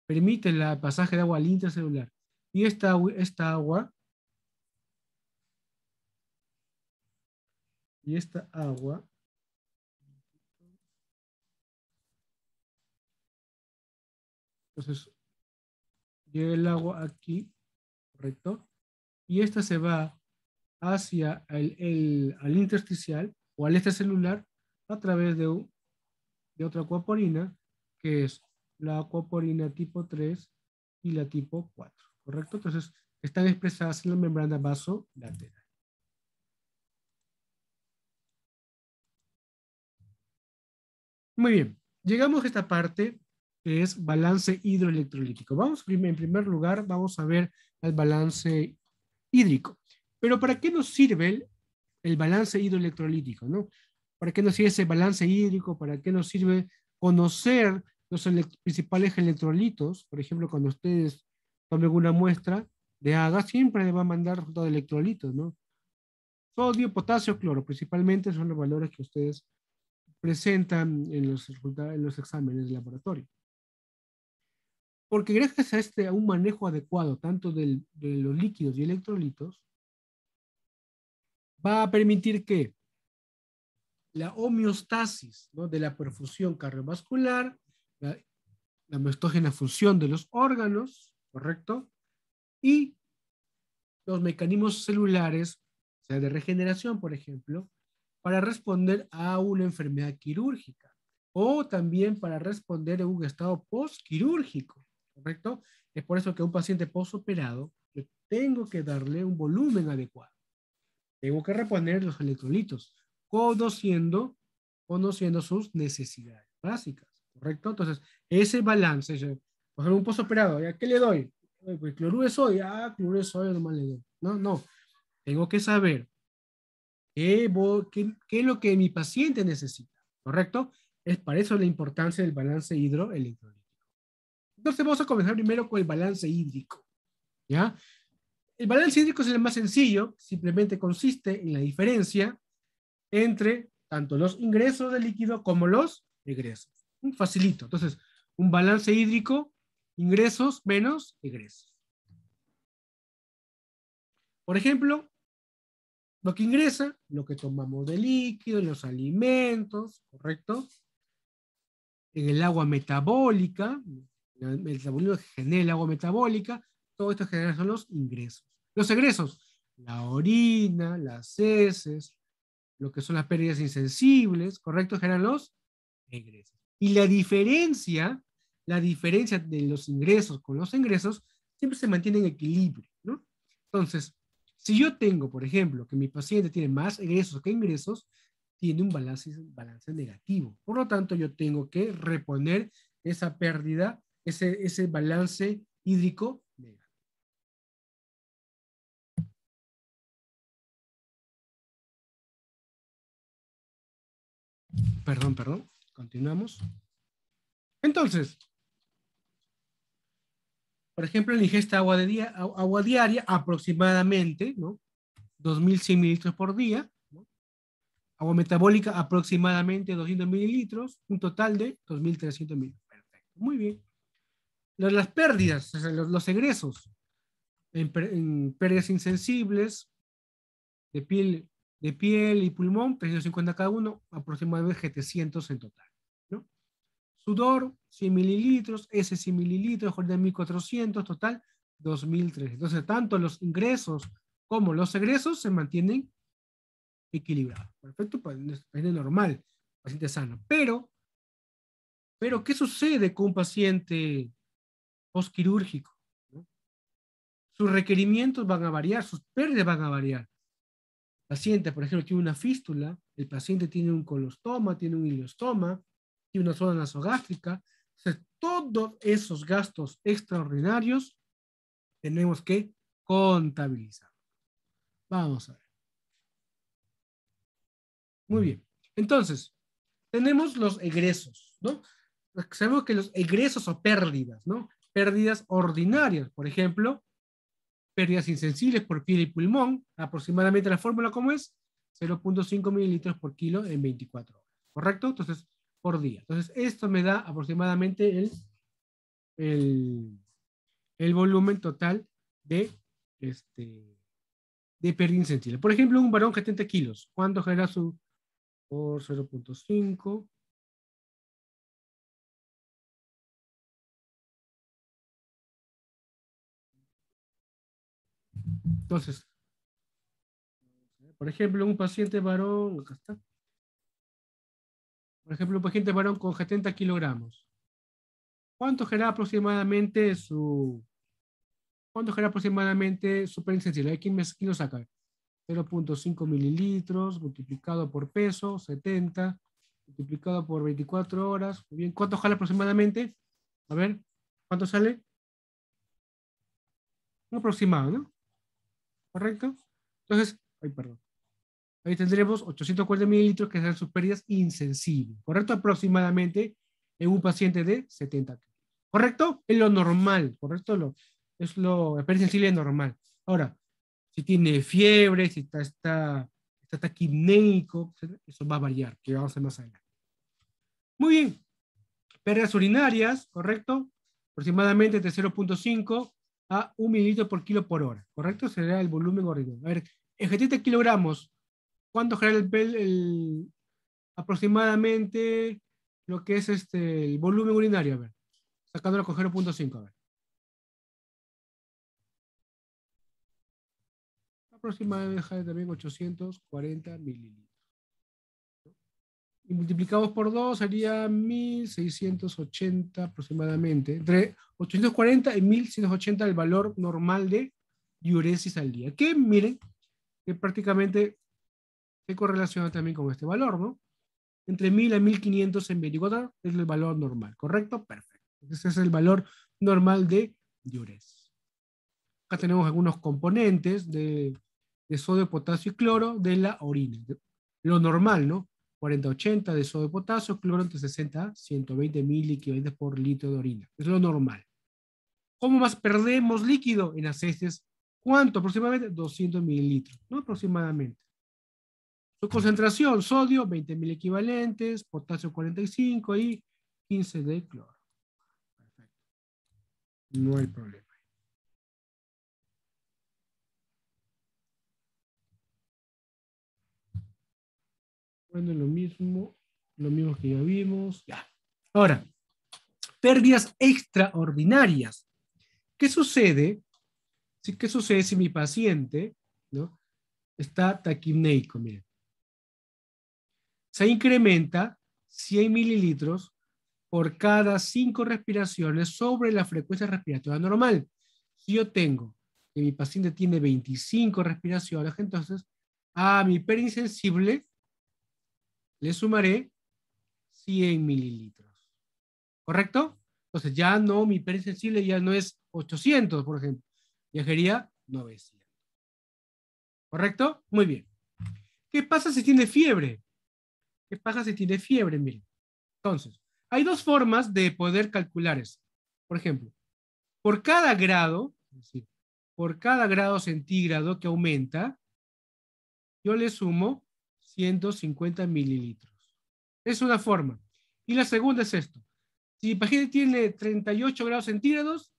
Permite el pasaje de agua al intracelular. Y esta agua entonces llega el agua aquí, ¿correcto? Y esta se va hacia al intersticial o al extracelular a través de otra acuaporina, que es la acuaporina tipo 3 y la tipo 4, ¿correcto? Entonces, están expresadas en la membrana vasolateral. Muy bien, llegamos a esta parte que es balance hidroelectrolítico. En primer lugar, vamos a ver el balance hídrico. Pero ¿para qué nos sirve el balance hidroelectrolítico, ¿no? ¿Para qué nos sirve ese balance hídrico? ¿Para qué nos sirve conocer los principales electrolitos? Por ejemplo, cuando ustedes tomen una muestra de agua, siempre le va a mandar resultados de electrolitos, ¿no? Sodio, potasio, cloro, principalmente son los valores que ustedes presentan en los exámenes de laboratorio. Porque gracias a un manejo adecuado tanto de los líquidos y electrolitos, va a permitir que la homeostasis, ¿no?, de la perfusión cardiovascular, la homeostógena función de los órganos, ¿correcto? Y los mecanismos celulares, o sea, de regeneración, por ejemplo, para responder a una enfermedad quirúrgica o también para responder a un estado postquirúrgico, ¿correcto? Es por eso que a un paciente postoperado yo tengo que darle un volumen adecuado. Tengo que reponer los electrolitos, conociendo sus necesidades básicas, ¿correcto? Entonces, ese balance, por ejemplo, un postoperado, ¿a qué le doy? Pues cloruro de sodio, cloruro de sodio nomás le doy. No, tengo que saber qué es lo que mi paciente necesita, ¿correcto? Es para eso la importancia del balance hidroelectrolítico. Entonces vamos a comenzar primero con el balance hídrico, ¿ya? El balance hídrico es el más sencillo, simplemente consiste en la diferencia entre tanto los ingresos de líquido como los egresos. Facilito. Entonces, un balance hídrico, ingresos menos egresos. Por ejemplo, lo que ingresa, lo que tomamos de líquido, en los alimentos, ¿correcto? En el agua metabólica, el metabolismo que genera el agua metabólica, todo esto genera son los ingresos. Los egresos, la orina, las heces, lo que son las pérdidas insensibles, ¿correcto? Generan los egresos. Y la diferencia de los ingresos con los ingresos siempre se mantiene en equilibrio, ¿no? Entonces, Si yo tengo, por ejemplo, que mi paciente tiene más egresos que ingresos, tiene un balance negativo. Por lo tanto, yo tengo que reponer esa pérdida, ese balance hídrico negativo. Perdón. Continuamos. Entonces, por ejemplo, la ingesta de agua diaria aproximadamente, ¿no? 2.100 mililitros por día. ¿No? Agua metabólica aproximadamente 200 mililitros. Un total de 2.300 mililitros. Perfecto. Muy bien. Las pérdidas, o sea, los egresos en pérdidas insensibles de piel y pulmón, 350 cada uno, aproximadamente 700 en total. ¿No? Sudor, 100 mililitros, 100 mililitros, jornada 1.400, total 2.300. Entonces, tanto los ingresos como los egresos se mantienen equilibrados. Perfecto, paciente normal, paciente sano. Pero, ¿qué sucede con un paciente postquirúrgico? ¿No? Sus requerimientos van a variar, sus pérdidas van a variar. El paciente, por ejemplo, tiene una fístula, el paciente tiene un colostoma, tiene un ileostoma, tiene una zona nasogástrica. Entonces, todos esos gastos extraordinarios tenemos que contabilizar. Vamos a ver. Muy bien. Entonces, tenemos los egresos, ¿no? Sabemos que los egresos o pérdidas, ¿no? Pérdidas ordinarias, por ejemplo, pérdidas insensibles por piel y pulmón, aproximadamente la fórmula, ¿cómo es? 0.5 mililitros por kilo en 24 horas, ¿correcto? Entonces, por día. Entonces, esto me da aproximadamente el volumen total de pérdida insensible. Por ejemplo, un varón 70 kilos, ¿cuánto genera su por 0.5? Entonces, por ejemplo, un paciente varón, acá está. Por ejemplo, un paciente varón con 70 kilogramos. ¿Cuánto genera aproximadamente su pérdida insensible? ¿Quién lo saca? 0.5 mililitros multiplicado por peso, 70, multiplicado por 24 horas. Muy bien, ¿cuánto jala aproximadamente? A ver, ¿cuánto sale? Un aproximado, ¿no? ¿Correcto? Entonces, ahí tendremos 840 mililitros que serán sus pérdidas insensibles. ¿Correcto? Aproximadamente en un paciente de 70 kilos. ¿Correcto? Es lo normal, ¿correcto? La pérdida sensible normal. Ahora, si tiene fiebre, si está taquipnéico, eso va a variar, que vamos a ver más adelante. Muy bien. Pérdidas urinarias, ¿correcto? Aproximadamente de 0.5 a 1 mililitro por kilo por hora, ¿correcto? Será el volumen ordinario. A ver, en 70 kilogramos, ¿cuánto genera aproximadamente lo que es el volumen urinario? A ver, sacándolo con 0.5, a ver. Aproximadamente también 840 mililitros. Y multiplicados por 2 sería 1.680 aproximadamente. Entre 840 y 1.680 el valor normal de diuresis al día. Que miren, que prácticamente se correlaciona también con este valor, ¿no? Entre 1.000 a 1.500 en 24 horas es el valor normal, ¿correcto? Perfecto. Ese es el valor normal de diuresis. Acá tenemos algunos componentes de sodio, potasio y cloro de la orina. Lo normal, ¿no? 40-80 de sodio de potasio, cloro entre 60 a 120 mil equivalentes por litro de orina. Es lo normal. ¿Cómo más perdemos líquido? En las heces, ¿cuánto? Aproximadamente 200 mililitros, ¿no? Aproximadamente. Su concentración, sodio, 20.000 equivalentes, potasio 45 y 15 de cloro. Perfecto. No hay problema. Bueno, lo mismo que ya vimos. Ya. Ahora, pérdidas extraordinarias. ¿Qué sucede? ¿Qué sucede si mi paciente, ¿no?, está taquipnéico? Miren. Se incrementa 100 mililitros por cada 5 respiraciones sobre la frecuencia respiratoria normal. Si yo tengo que mi paciente tiene 25 respiraciones, entonces a mi hiperinsensible le sumaré 100 mililitros. ¿Correcto? Entonces ya no, mi hiperinsensible ya no es 800, por ejemplo, ya sería 900. ¿Correcto? Muy bien. ¿Qué pasa si tiene fiebre? ¿Qué pasa si tiene fiebre? Miren. Entonces, hay dos formas de poder calcular eso. Por ejemplo, por cada grado, es decir, por cada grado centígrado que aumenta, yo le sumo 150 mililitros. Es una forma. Y la segunda es esto. Si mi paciente tiene 38 grados centígrados,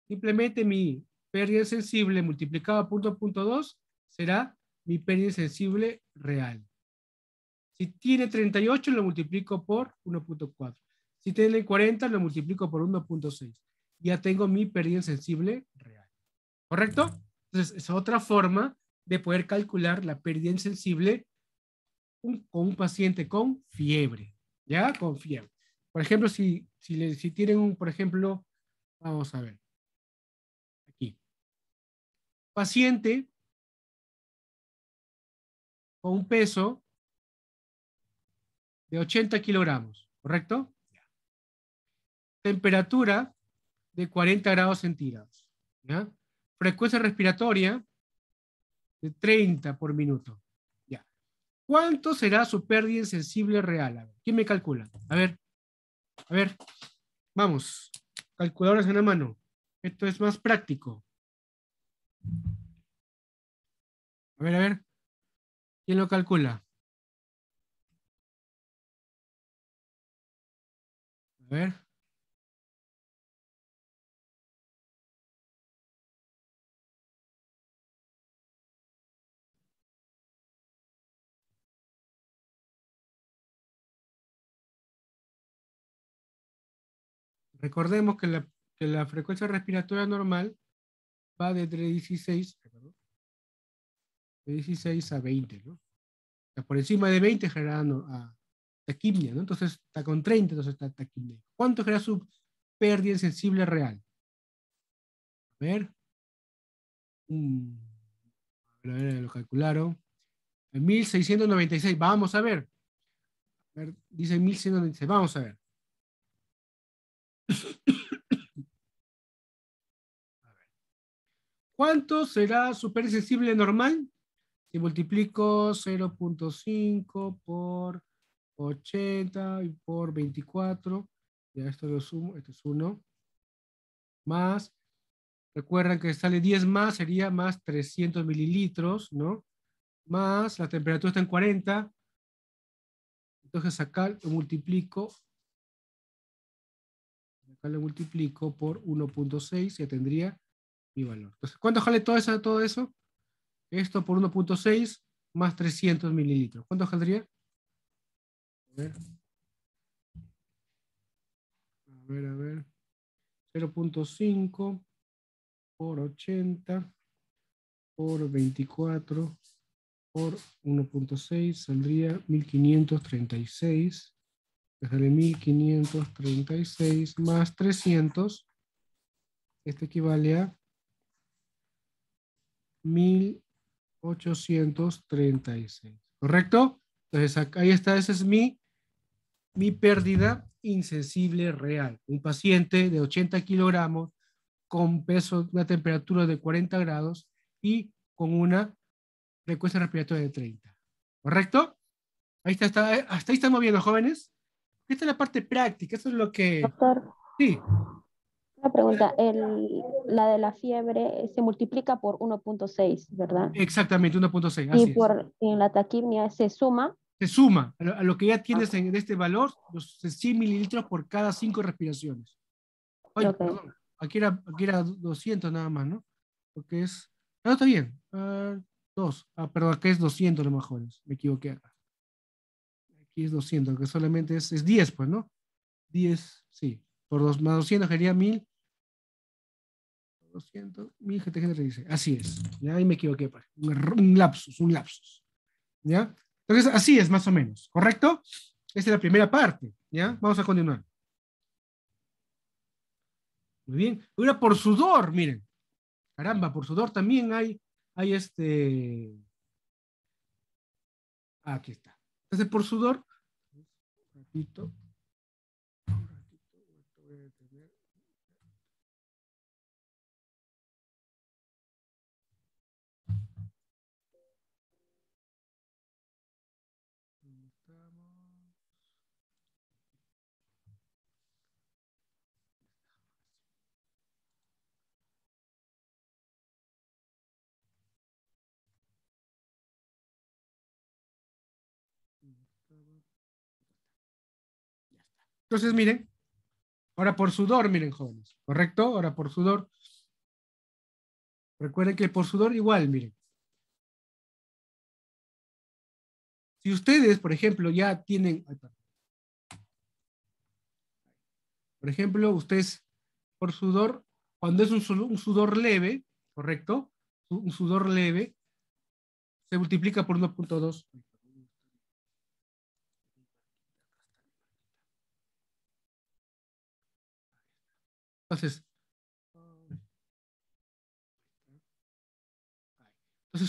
simplemente mi pérdida sensible multiplicado por 1.2 será mi pérdida sensible real. Si tiene 38, lo multiplico por 1.4. Si tiene 40, lo multiplico por 1.6. Ya tengo mi pérdida sensible real. ¿Correcto? Entonces, es otra forma de poder calcular la pérdida insensible con un paciente con fiebre. ¿Ya? Con fiebre. Por ejemplo, si tienen por ejemplo, vamos a ver. Aquí. Paciente con un peso de 80 kilogramos, ¿correcto? Temperatura de 40 grados centígrados. ¿Ya? Frecuencia respiratoria de 30 por minuto. ¿Ya? ¿Cuánto será su pérdida insensible real? A ver, ¿quién me calcula? A ver, vamos. Calculadoras en la mano. Esto es más práctico. A ver. ¿Quién lo calcula? A ver. Recordemos que la frecuencia respiratoria normal va de 16 a 20, ¿no? O sea, por encima de 20 generando taquipnia, ¿no? Entonces está con 30, entonces está taquipnia. ¿Cuánto genera su pérdida insensible real? A ver. A ver, lo calcularon. 1696. Vamos a ver. A ver, dice 1196. Vamos a ver. ¿Cuánto será su pérdida sensible normal? Si multiplico 0.5 por 80 y por 24, ya esto lo sumo, esto es 1, más, recuerden que sale 10 más, sería más 300 mililitros, ¿no? Más, la temperatura está en 40, entonces acá lo multiplico por 1.6, ya tendría mi valor. Entonces, ¿cuánto sale todo eso? Esto por 1.6 más 300 mililitros. ¿Cuánto saldría? A ver. 0.5 por 80 por 24 por 1.6 saldría 1536. Sale 1536 más 300. Esto equivale a 1836. ¿Correcto? Entonces acá, ahí está, esa es mi pérdida insensible real. Un paciente de 80 kilogramos con peso, una temperatura de 40 grados y con una frecuencia respiratoria de 30. ¿Correcto? Ahí está, hasta ahí estamos viendo, jóvenes. Esta es la parte práctica, eso es lo que... Doctor, Sí, una pregunta. La de la fiebre se multiplica por 1.6, ¿verdad? exactamente, 1.6, Y así es. en la taquipnia se suma. Se suma a lo que ya tienes en este valor, los 100 mililitros por cada 5 respiraciones. Ay, Ok. perdón, aquí era 200 nada más, ¿no? Porque es... No, está bien. 2. Perdón, acá es 200 lo mejor. Me equivoqué acá. Aquí es 200, que solamente es 10, pues, ¿no? 10, sí. Por 2 más 200 sería 1000. 200, 1736. Así es. Ya ahí me equivoqué. Pues. Un lapsus. ¿Ya? Entonces, así es más o menos. ¿Correcto? Esta es la primera parte. ¿Ya? Vamos a continuar. Muy bien. Ahora por sudor, miren. Caramba, por sudor también hay aquí está. Entonces, por sudor, un ratito, voy a detener. Entonces, miren, ahora por sudor, miren, jóvenes, ¿correcto? Ahora por sudor. Recuerden que por sudor igual, miren. Si ustedes, por ejemplo, ya tienen, por ejemplo, ustedes por sudor, cuando es un sudor leve, ¿correcto? Un sudor leve, se multiplica por 1.2. Entonces,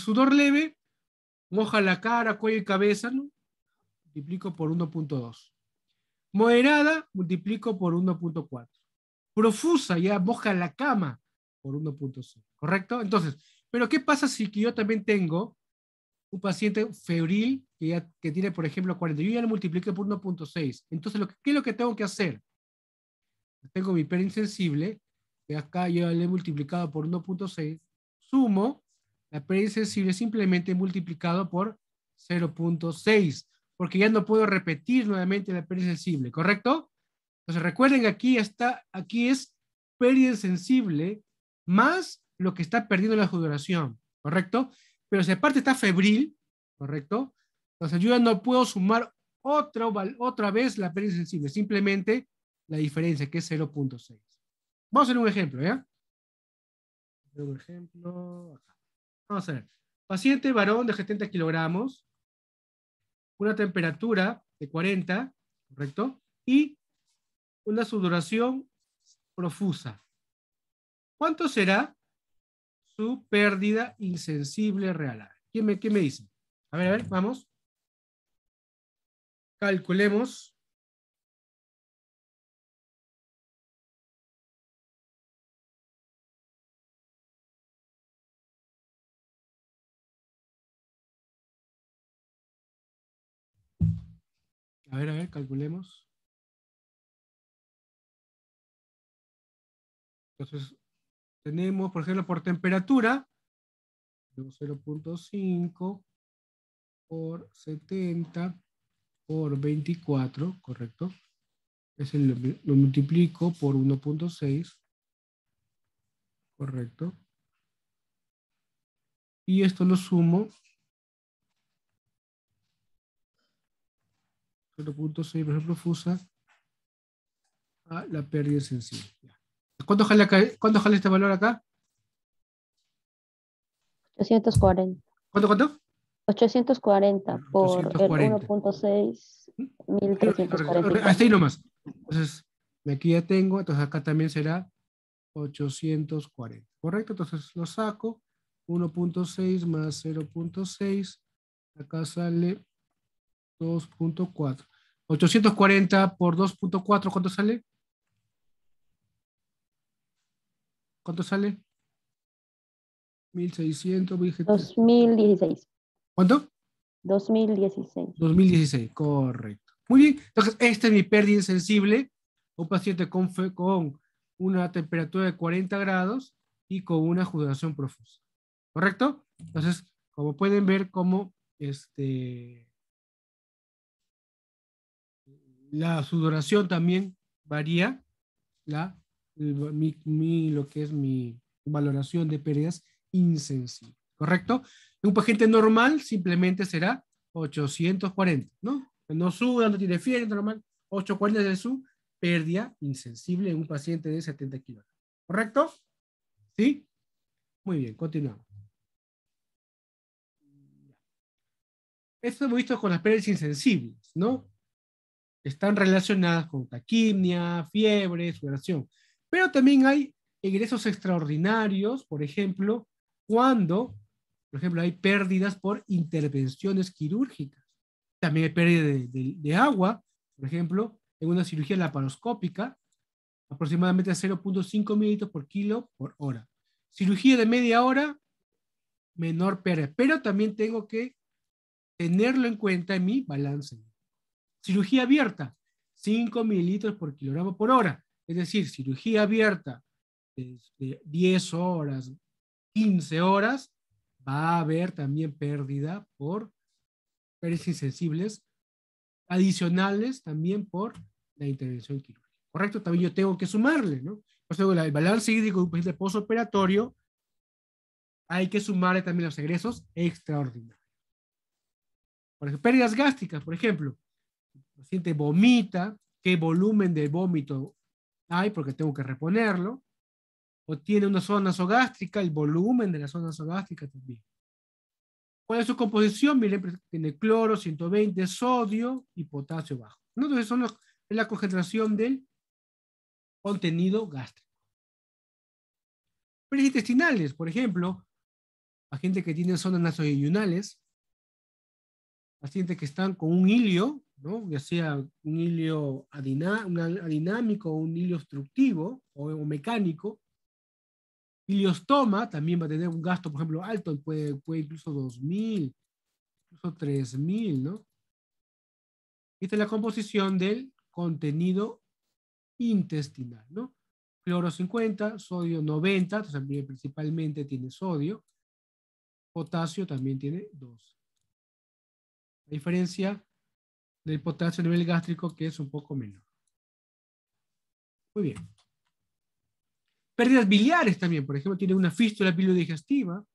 sudor leve, moja la cara, cuello y cabeza, ¿no? Multiplico por 1.2. Moderada, multiplico por 1.4. Profusa, ya moja la cama por 1.6. ¿Correcto? Entonces, pero ¿qué pasa si que yo también tengo un paciente febril que tiene, por ejemplo, 40? Yo ya lo multipliqué por 1.6. Entonces, ¿qué es lo que tengo que hacer? Tengo mi insensible, que acá yo le he multiplicado por 1.6. Sumo la insensible simplemente multiplicado por 0.6, porque ya no puedo repetir nuevamente la insensible, ¿correcto? Entonces recuerden, aquí es pérdida insensible más lo que está perdiendo la sudoración, ¿correcto? Pero si aparte está febril, ¿correcto? Entonces yo ya no puedo sumar otra vez la pérdida insensible, simplemente la diferencia, que es 0.6. Vamos a hacer un ejemplo, ¿ya? Un ejemplo acá. Vamos a ver. Paciente varón de 70 kilogramos, una temperatura de 40, ¿correcto? Y una sudoración profusa. ¿Cuánto será su pérdida insensible real? ¿Qué me dice? A ver, vamos. Calculemos. A ver, calculemos. Entonces, tenemos, por ejemplo, por temperatura, 0.5 por 70 por 24, ¿correcto? Lo multiplico por 1.6, ¿correcto? Y esto lo sumo, 0.6 por ejemplo, profusa, a la pérdida sensible. ¿Cuánto jala este valor acá? 840. ¿Cuánto? 840 por 840. el 1.6, 1340. Hasta ahí nomás. Entonces, aquí ya tengo, entonces acá también será 840. ¿Correcto? Entonces lo saco. 1.6 más 0.6. Acá sale 2.4. 840 por 2.4, ¿cuánto sale? ¿Cuánto sale? 1600. 2016. ¿Cuánto? 2016. 2016, correcto. Muy bien, entonces esta es mi pérdida insensible. Un paciente con una temperatura de 40 grados y con una sudoración profusa. ¿Correcto? Entonces, como pueden ver, como la sudoración también varía, lo que es mi valoración de pérdidas insensibles. ¿Correcto? Un paciente normal simplemente será 840, ¿no? No suda, no tiene fiebre, normal. 840 es su pérdida insensible en un paciente de 70 kilos. ¿Correcto? ¿Sí? Muy bien, continuamos. Esto hemos visto con las pérdidas insensibles, ¿no? Están relacionadas con taquimia, fiebre, sudoración. Pero también hay egresos extraordinarios, por ejemplo, cuando, por ejemplo, hay pérdidas por intervenciones quirúrgicas. También hay pérdida de agua, por ejemplo, en una cirugía laparoscópica, aproximadamente 0.5 mililitros por kilo por hora. Cirugía de media hora, menor pérdida, pero también tengo que tenerlo en cuenta en mi balance. Cirugía abierta, 5 mililitros por kilogramo por hora. Es decir, cirugía abierta de 10 horas, 15 horas, va a haber también pérdida por pérdidas insensibles adicionales también por la intervención quirúrgica. ¿Correcto? También yo tengo que sumarle, ¿no? Por eso el balance hídrico de un paciente postoperatorio hay que sumarle también los egresos extraordinarios. Por ejemplo, pérdidas gástricas, por ejemplo. El paciente vomita, ¿qué volumen de vómito hay? Porque tengo que reponerlo. O tiene una zona nasogástrica, el volumen de la zona nasogástrica también. ¿Cuál es su composición? Miren, tiene cloro, 120, sodio y potasio bajo. Entonces es la concentración del contenido gástrico. Pérdidas intestinales, por ejemplo, pacientes que tienen zonas nasoyunales, pacientes que están con un hilio, ¿no? Ya sea un hilio adinámico o un hilio obstructivo o mecánico. Iliostoma también va a tener un gasto, por ejemplo, alto, puede incluso 2.000, incluso 3.000, ¿no? Esta es la composición del contenido intestinal, ¿no? Cloro 50, sodio 90, entonces principalmente tiene sodio. Potasio también tiene 2. La diferencia del potasio a nivel gástrico que es un poco menor. Muy bien. Pérdidas biliares también, por ejemplo, tiene una fístula biliodigestiva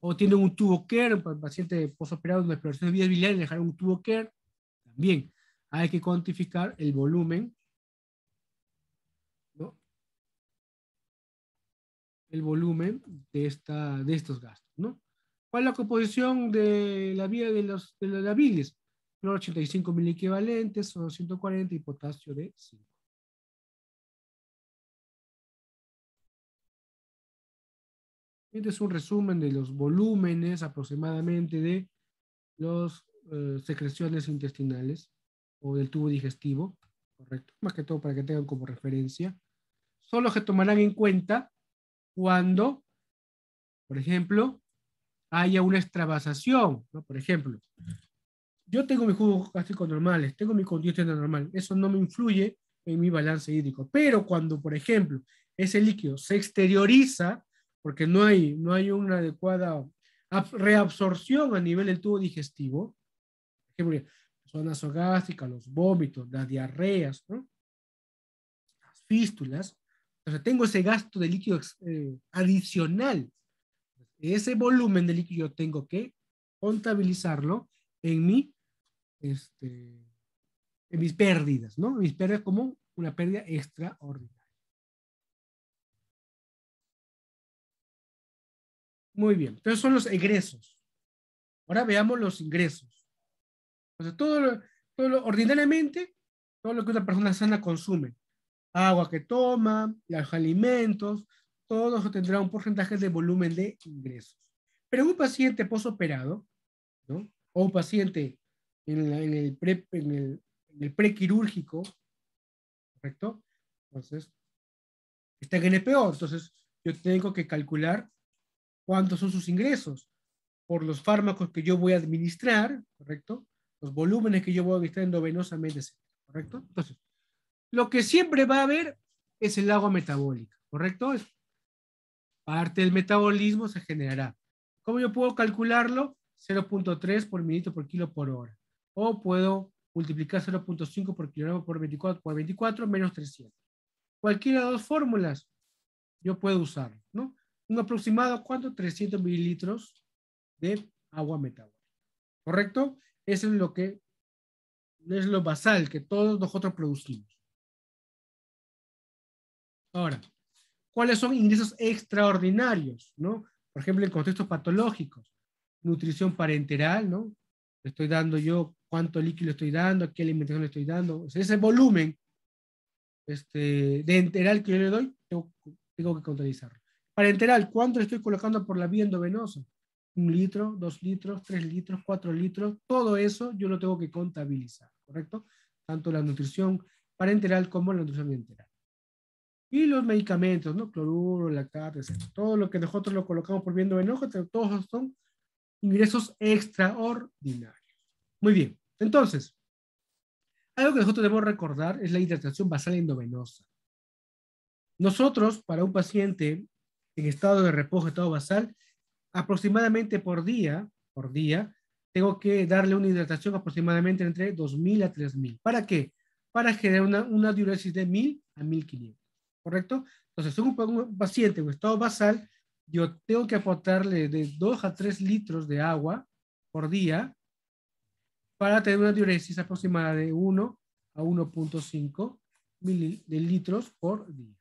o tiene un tubo Kerr, para el paciente postoperado de una exploración de vías biliares, dejar un tubo Kerr, también hay que cuantificar el volumen, ¿no? El volumen de estos gastos, ¿no? ¿Cuál es la composición de la vía de la bilis? Cloro 85 miliequivalentes, sodio 140 y potasio de 5. Este es un resumen de los volúmenes aproximadamente de las secreciones intestinales o del tubo digestivo, correcto, más que todo para que tengan como referencia. Solo se tomarán en cuenta cuando, por ejemplo, haya una extravasación, ¿no? Por ejemplo, yo tengo mis jugos gástricos normales, tengo mi conducta normal, eso no me influye en mi balance hídrico, pero cuando, por ejemplo, ese líquido se exterioriza, porque no hay una adecuada reabsorción a nivel del tubo digestivo, por ejemplo, la zona nasogástrica, los vómitos, las diarreas, ¿no? Las fístulas, entonces tengo ese gasto de líquido adicional. Ese volumen de líquido yo tengo que contabilizarlo en mis pérdidas, ¿no? Mis pérdidas como una pérdida extraordinaria. Muy bien, entonces son los egresos. Ahora veamos los ingresos. Entonces, ordinariamente, todo lo que una persona sana consume, agua que toma, los alimentos, todo eso tendrá un porcentaje de volumen de ingresos. Pero un paciente posoperado, ¿no? O un paciente en el prequirúrgico, ¿correcto? Entonces, está en NPO, entonces yo tengo que calcular cuántos son sus ingresos por los fármacos que yo voy a administrar, ¿correcto? Los volúmenes que yo voy a administrar endovenosamente, ¿correcto? Entonces, lo que siempre va a haber es el agua metabólica, ¿correcto? Parte del metabolismo se generará. ¿Cómo yo puedo calcularlo? 0.3 por mililitro por kilo por hora. O puedo multiplicar 0.5 por kilogramo por 24 menos 300. Cualquiera de las dos fórmulas yo puedo usarlo, ¿no? Un aproximado, ¿cuánto? 300 mililitros de agua metabólica. ¿Correcto? Eso es lo basal que todos nosotros producimos. Ahora, ¿cuáles son ingresos extraordinarios, ¿no? Por ejemplo, en contextos patológicos. Nutrición parenteral, ¿no? Le estoy dando yo cuánto líquido estoy dando, qué alimentación le estoy dando. O sea, ese volumen de enteral que yo le doy, tengo tengo que contabilizarlo. Parenteral, ¿cuánto estoy colocando por la vía endovenosa? 1 litro, 2 litros, 3 litros, 4 litros, todo eso yo lo tengo que contabilizar, ¿correcto? Tanto la nutrición parenteral como la nutrición enteral. Y los medicamentos, ¿no? Cloruro, lactato, etc. Todo lo que nosotros lo colocamos por vía endovenosa, todos son ingresos extraordinarios. Muy bien, entonces, algo que nosotros debemos recordar es la hidratación basal endovenosa. Nosotros, para un paciente en estado de reposo, estado basal, aproximadamente por día, tengo que darle una hidratación aproximadamente entre 2.000 a 3.000. ¿Para qué? Para generar una diuresis de 1.000 a 1.500. ¿Correcto? Entonces, un paciente en estado basal, yo tengo que aportarle de 2 a 3 litros de agua por día para tener una diuresis aproximada de 1 a 1.5 mililitros por día.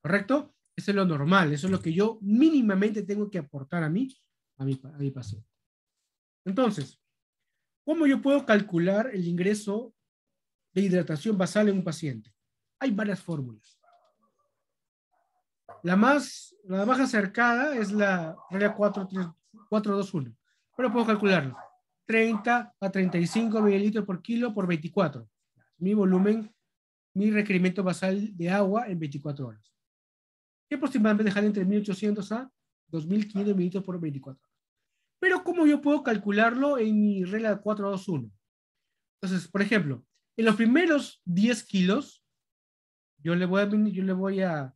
¿Correcto? Eso es lo normal, eso es lo que yo mínimamente tengo que aportar a mi paciente. Entonces, ¿cómo yo puedo calcular el ingreso de hidratación basal en un paciente? Hay varias fórmulas. La más acercada es la regla 4-2-1, pero puedo calcularlo. 30 a 35 mililitros por kilo por 24. Mi volumen, mi requerimiento basal de agua en 24 horas. Que aproximadamente dejar entre 1.800 a 2.500 mililitros por 24 horas. Pero ¿cómo yo puedo calcularlo en mi regla 4-2-1? Entonces, por ejemplo, en los primeros 10 kilos, yo le voy a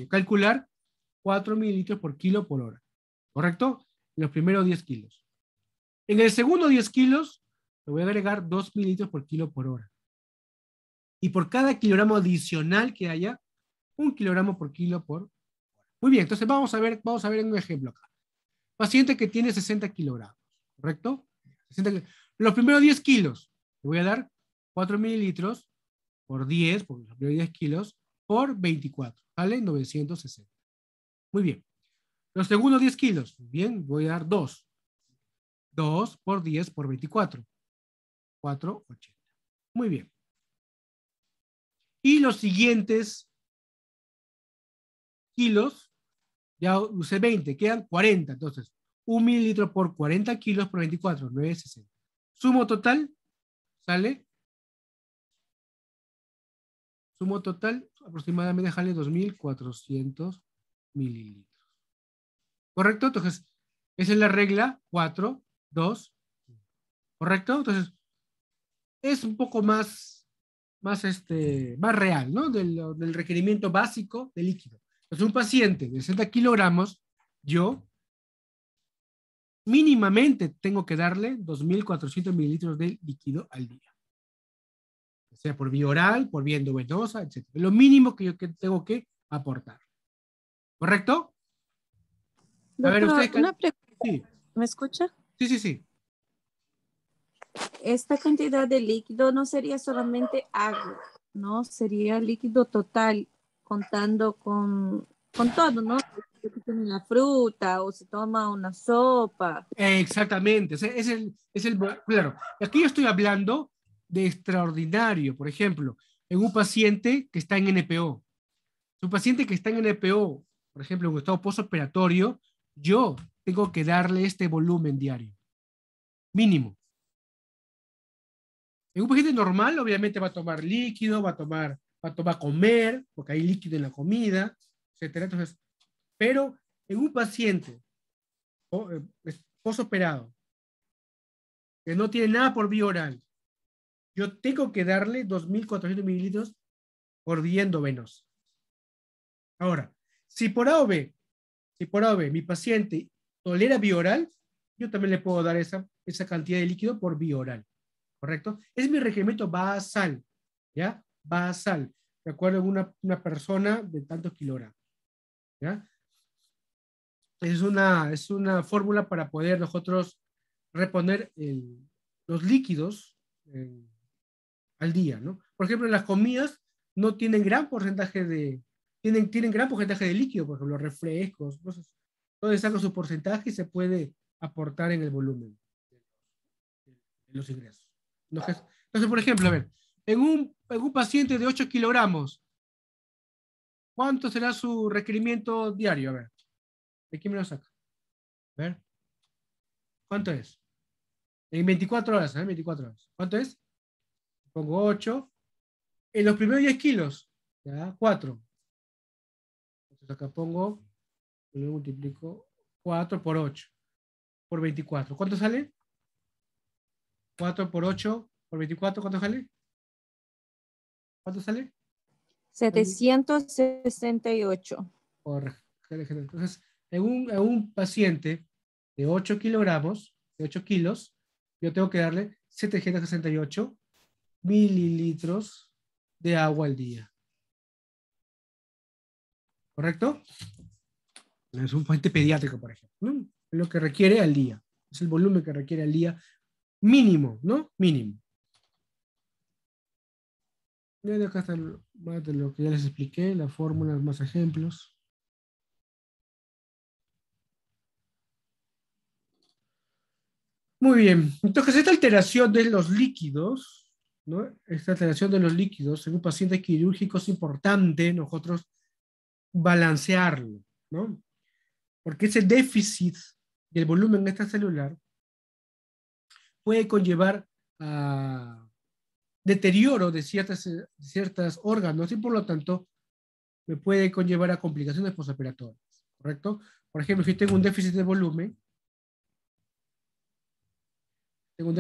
calcular 4 mililitros por kilo por hora. ¿Correcto? En los primeros 10 kilos. En el segundo 10 kilos, le voy a agregar 2 mililitros por kilo por hora. Y por cada kilogramo adicional que haya, 1 kilogramo por kilo por hora. Muy bien, entonces vamos a ver en un ejemplo acá. Paciente que tiene 60 kilogramos, ¿correcto? Los primeros 10 kilos, le voy a dar 4 mililitros por 10, por los primeros 10 kilos, por 24, ¿vale? 960. Muy bien. Los segundos 10 kilos, bien, voy a dar 2. 2 por 10 por 24. 480. Muy bien. Y los siguientes kilos, ya usé 20, quedan 40. Entonces, 1 mililitro por 40 kilos por 24, 960. Sumo total, ¿sale? Sumo total, aproximadamente sale 2.400 mililitros. ¿Correcto? Entonces, esa es la regla 4, 2, ¿correcto? Entonces, es un poco más real, ¿no? Del requerimiento básico de líquido. Entonces, un paciente de 60 kilogramos, yo mínimamente tengo que darle 2.400 mililitros de líquido al día. O sea, por vía oral, por vía endovenosa, etc. Lo mínimo que yo tengo que aportar. ¿Correcto? A ver, Doctor, ustedes... una pregunta. Sí. ¿Me escucha? Sí. Esta cantidad de líquido no sería solamente agua, ¿no? Sería líquido total, contando con todo, ¿no? Si tiene la fruta o se toma una sopa. Exactamente. Claro, aquí yo estoy hablando de extraordinario. Por ejemplo, en un paciente que está en NPO. Un paciente que está en NPO, por ejemplo, en un estado postoperatorio, yo tengo que darle este volumen diario. Mínimo. En un paciente normal, obviamente va a tomar líquido, va a comer, porque hay líquido en la comida, etcétera. Entonces, pero en un paciente postoperado, que no tiene nada por vía oral, yo tengo que darle 2.400 mililitros por día endovenosa. Ahora, si por A o B mi paciente tolera vía oral, yo también le puedo dar esa cantidad de líquido por vía oral. ¿Correcto? Es mi requerimiento basal, ¿ya? Basal, de acuerdo a una persona de tantos kilogramos, ¿ya? Es una fórmula para poder nosotros reponer los líquidos al día, ¿no? Por ejemplo, las comidas no tienen gran porcentaje tienen gran porcentaje de líquido, por ejemplo, los refrescos, entonces, todo saca su porcentaje y se puede aportar en el volumen de los ingresos. Entonces, por ejemplo, a ver, en un paciente de 8 kilogramos, ¿Cuánto será su requerimiento diario? A ver, ¿de quién me lo saca? A ver, ¿cuánto es? En 24 horas, ¿eh? 24 horas. ¿Cuánto es? Pongo 8. En los primeros 10 kilos, ya, 4. Entonces acá pongo, lo multiplico 4 por 8, por 24. ¿Cuánto sale? 4 por 8, por 24, ¿cuánto sale? ¿Cuánto sale? 768. Por, entonces, en un paciente de 8 kilogramos, de 8 kilos, yo tengo que darle 768 mililitros de agua al día. ¿Correcto? Es un paciente pediátrico, por ejemplo, ¿no? Es lo que requiere al día. Es el volumen que requiere al día mínimo, ¿no? Mínimo. Y acá está más de lo que ya les expliqué, las fórmulas, más ejemplos. Muy bien. Entonces, esta alteración de los líquidos, ¿no? Esta alteración de los líquidos en un paciente quirúrgico es importante nosotros balancearlo, ¿no? Porque ese déficit del volumen extracelular puede conllevar a deterioro de ciertos órganos y por lo tanto me puede conllevar a complicaciones posoperatorias, ¿correcto? Por ejemplo, si tengo un déficit de volumen, por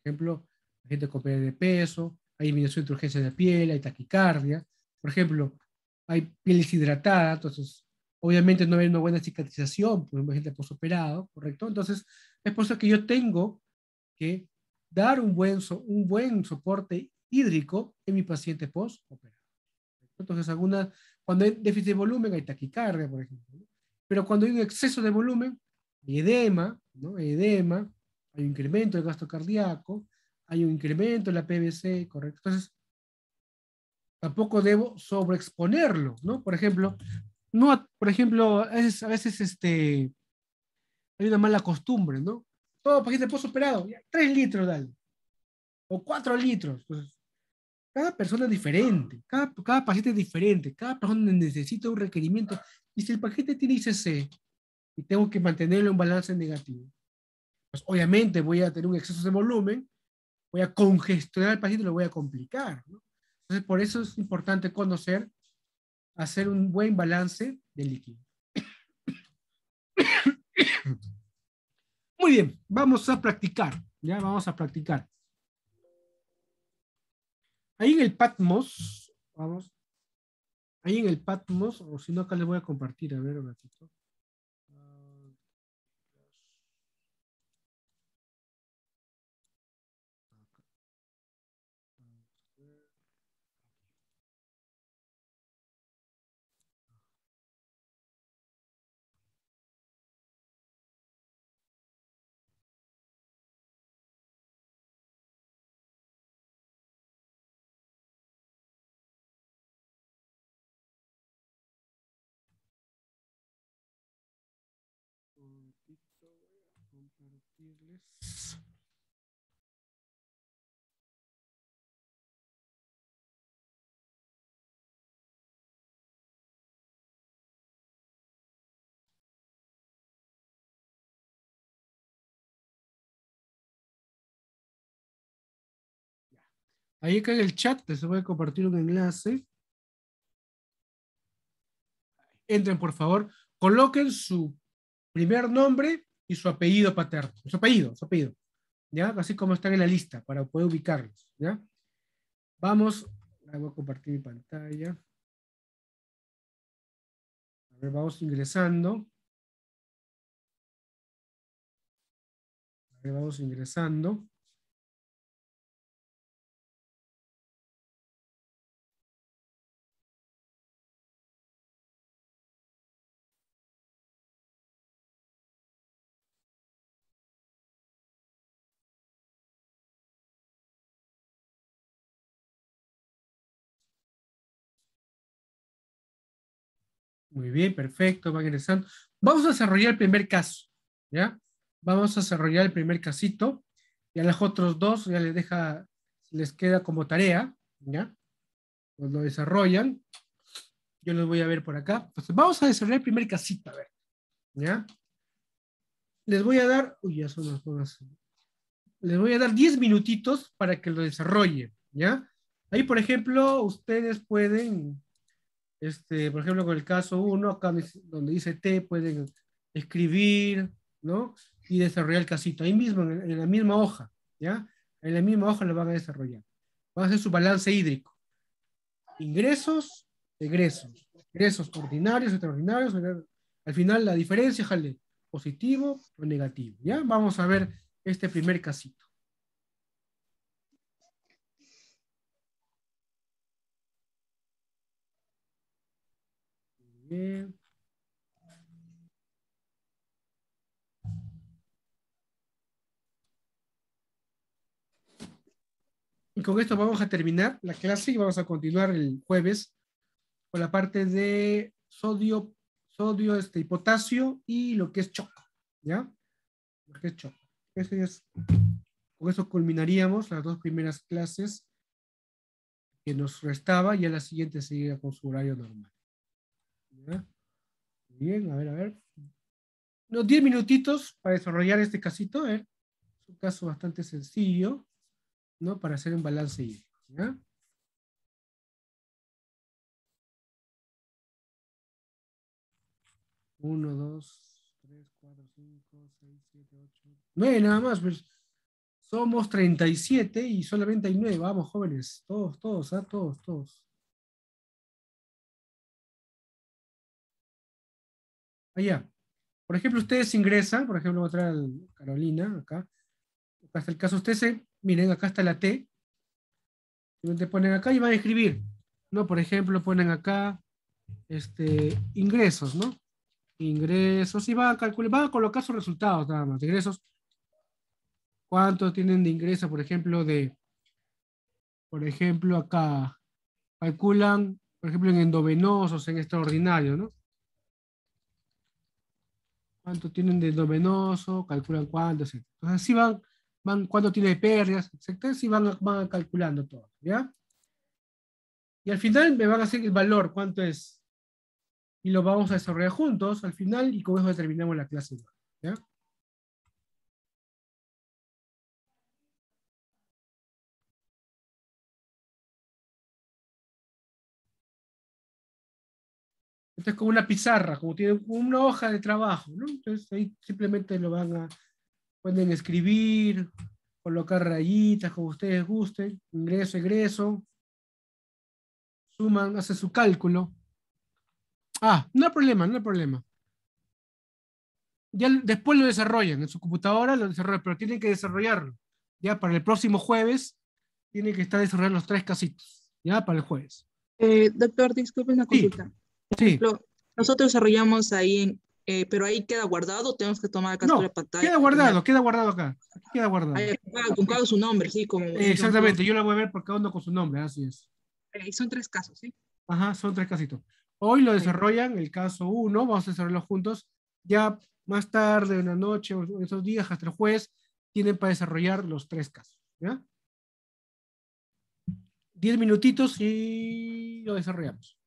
ejemplo, la gente con pérdida de peso, hay disminución de urgencia de piel, hay taquicardia, por ejemplo, hay piel deshidratada, entonces obviamente no hay una buena cicatrización, por ejemplo, gente posoperado, ¿correcto? Entonces, es por eso que yo tengo que dar un buen soporte hídrico en mi paciente postoperado. Entonces, cuando hay déficit de volumen, hay taquicardia, por ejemplo, ¿no? Pero cuando hay un exceso de volumen, hay edema, ¿no? Hay edema, hay un incremento del gasto cardíaco, hay un incremento en la PVC, ¿correcto? Entonces, tampoco debo sobreexponerlo, ¿no? Por ejemplo, a veces hay una mala costumbre, ¿no? Todo paciente postoperado, 3 litros dale, o 4 litros. Pues, cada persona es diferente, cada paciente es diferente, cada persona necesita un requerimiento. Y si el paciente tiene ICC y tengo que mantenerlo en balance negativo, pues obviamente voy a tener un exceso de volumen, voy a congestionar al paciente y lo voy a complicar, ¿no? Entonces, por eso es importante conocer, hacer un buen balance de líquido. Muy bien, vamos a practicar, ya vamos a practicar. Ahí en el Patmos, vamos, ahí en el Patmos, o si no acá les voy a compartir, a ver un ratito. Compartirles. Ahí acá en el chat les voy a compartir un enlace. Entren, por favor, coloquen su primer nombre y su apellido paterno. Su apellido. ¿Ya? Así como están en la lista, para poder ubicarlos, ¿ya? Vamos, voy a compartir mi pantalla. A ver, vamos ingresando. A ver, vamos ingresando. Muy bien, perfecto, va ingresando. Vamos a desarrollar el primer caso, ¿ya? Vamos a desarrollar el primer casito. Y a los otros dos ya les queda como tarea, ¿ya? Pues lo desarrollan. Yo los voy a ver por acá. Entonces, vamos a desarrollar el primer casito, a ver. ¿Ya? Les voy a dar, uy, ya son las cosas. Les voy a dar 10 minutitos para que lo desarrollen, ¿ya? Ahí, por ejemplo, ustedes pueden, por ejemplo, con el caso uno acá donde dice T, pueden escribir, ¿no? Y desarrollar el casito, ahí mismo, en la misma hoja, ¿ya? En la misma hoja lo van a desarrollar. Van a hacer su balance hídrico. Ingresos, egresos. Ingresos ordinarios, extraordinarios. Al final, la diferencia, jale, positivo o negativo, ¿ya? Vamos a ver este primer casito. Bien. Y con esto vamos a terminar la clase y vamos a continuar el jueves con la parte de sodio, y potasio y lo que es choco, ¿ya? Lo que es choco. Con eso culminaríamos las dos primeras clases que nos restaba y a la siguiente seguirá con su horario normal. ¿Ya? Bien, a ver. Unos 10 minutitos para desarrollar este casito, Es un caso bastante sencillo, ¿no? Para hacer un balance hídrico, ¿ya? Uno, dos, tres, cuatro, cinco, seis, siete, ocho, nueve nada más, pues somos 37 y solamente hay 9. Vamos, jóvenes, todos, todos. Allá. Por ejemplo, ustedes ingresan, por ejemplo, otra Carolina, acá está el caso, miren, acá está la T, te ponen acá y van a escribir, ¿no? Por ejemplo, ponen acá, ingresos, ¿no? Ingresos, y van a calcular, van a colocar sus resultados nada más, ingresos, cuánto tienen de ingreso, por ejemplo, acá, calculan, por ejemplo, en endovenosos, en extraordinario, ¿no? Cuánto tienen de endovenoso, calculan cuánto, etc. Entonces, así cuánto tiene de pérdidas, etc. Así van calculando todo, ¿ya? Y al final me van a hacer el valor, cuánto es. Y lo vamos a desarrollar juntos al final y con eso terminamos la clase, ¿ya? Esto es como una pizarra, como tiene una hoja de trabajo, ¿no? Entonces ahí simplemente pueden escribir, colocar rayitas como ustedes gusten, ingreso, egreso, suman, hacen su cálculo. No hay problema, no hay problema. Ya después lo desarrollan en su computadora, lo desarrollan, pero tienen que desarrollarlo. Ya para el próximo jueves, tienen que estar desarrollando los 3 casitos. Ya para el jueves. Doctor, disculpe una Sí, consulta. Por sí. ejemplo, nosotros desarrollamos ahí, pero ahí queda guardado, tenemos que tomar captura No, de pantalla. queda guardado acá. Aquí queda guardado. Ahí, con cada su nombre, sí, como Exactamente, yo la voy a ver por cada uno con su nombre, así es. son 3 casos, ¿sí? Ajá, son 3 casitos. Hoy lo desarrollan, el caso 1, vamos a desarrollarlo juntos. Ya más tarde, en la noche, o esos días, hasta el jueves, tienen para desarrollar los 3 casos. ¿Ya? 10 minutitos y lo desarrollamos.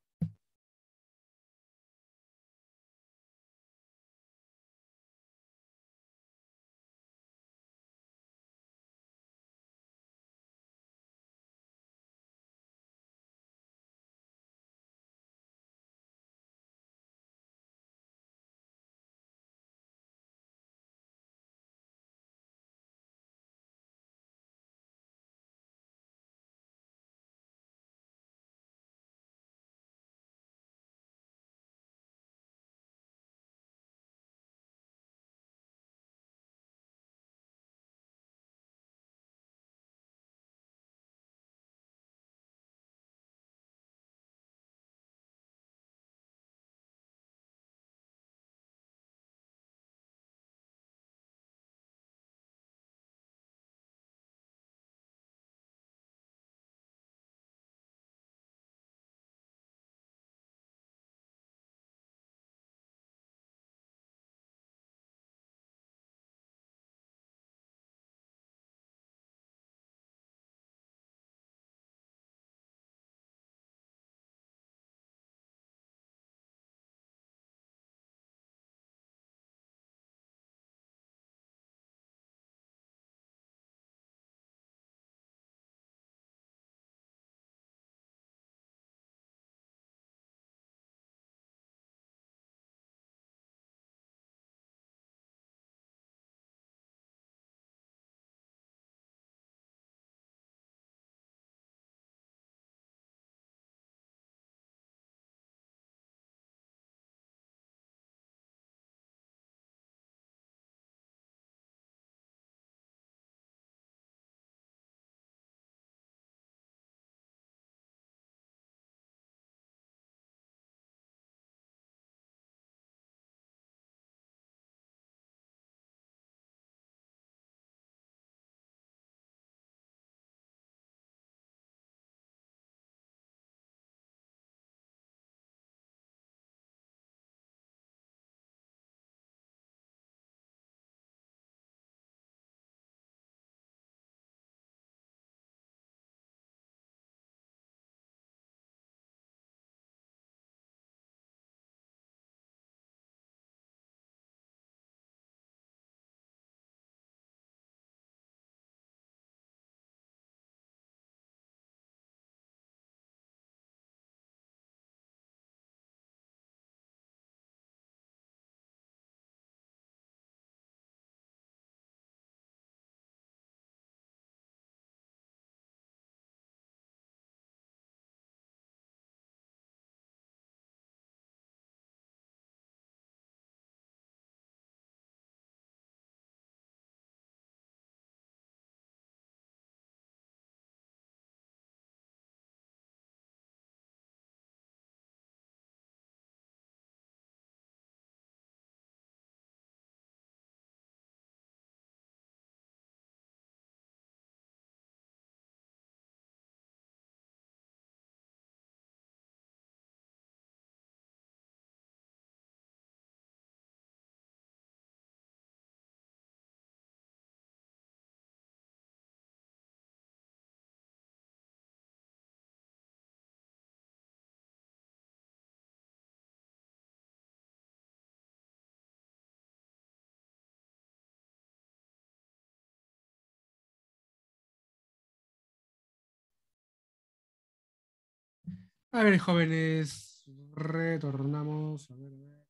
A ver, jóvenes, retornamos. A ver, a ver.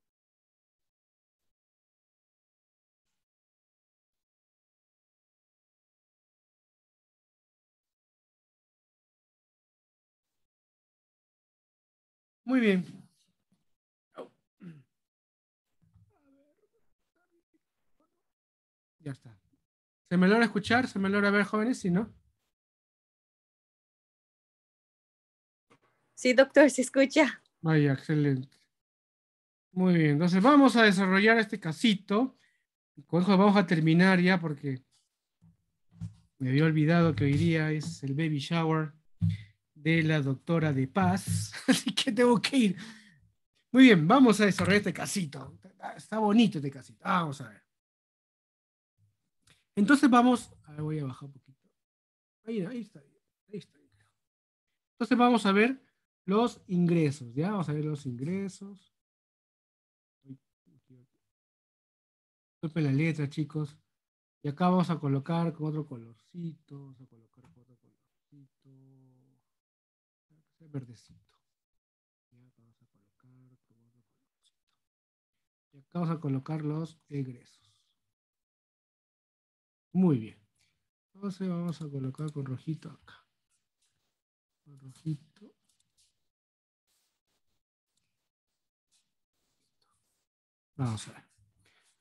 Muy bien. Ya está. ¿Se me logra escuchar? ¿Se me logra ver, jóvenes? Si no. Sí, doctor, se escucha. Vaya, excelente. Muy bien. Entonces vamos a desarrollar este casito. Con eso vamos a terminar ya porque me había olvidado que hoy día es el baby shower de la doctora de Paz. Así que tengo que ir. Muy bien, vamos a desarrollar este casito. Está bonito este casito. Vamos a ver. Entonces vamos. A ver, voy a bajar un poquito. Ahí está. Ahí está. Entonces vamos a ver los ingresos. ¿Ya? Vamos a ver los ingresos. Disculpen la letra, chicos. Y acá vamos a colocar con otro colorcito. Vamos a colocar con otro colorcito. Verdecito. Y acá vamos a colocar con otro colorcito. Y acá vamos a colocar los egresos. Muy bien. Entonces vamos a colocar con rojito acá. Con rojito. Vamos a ver.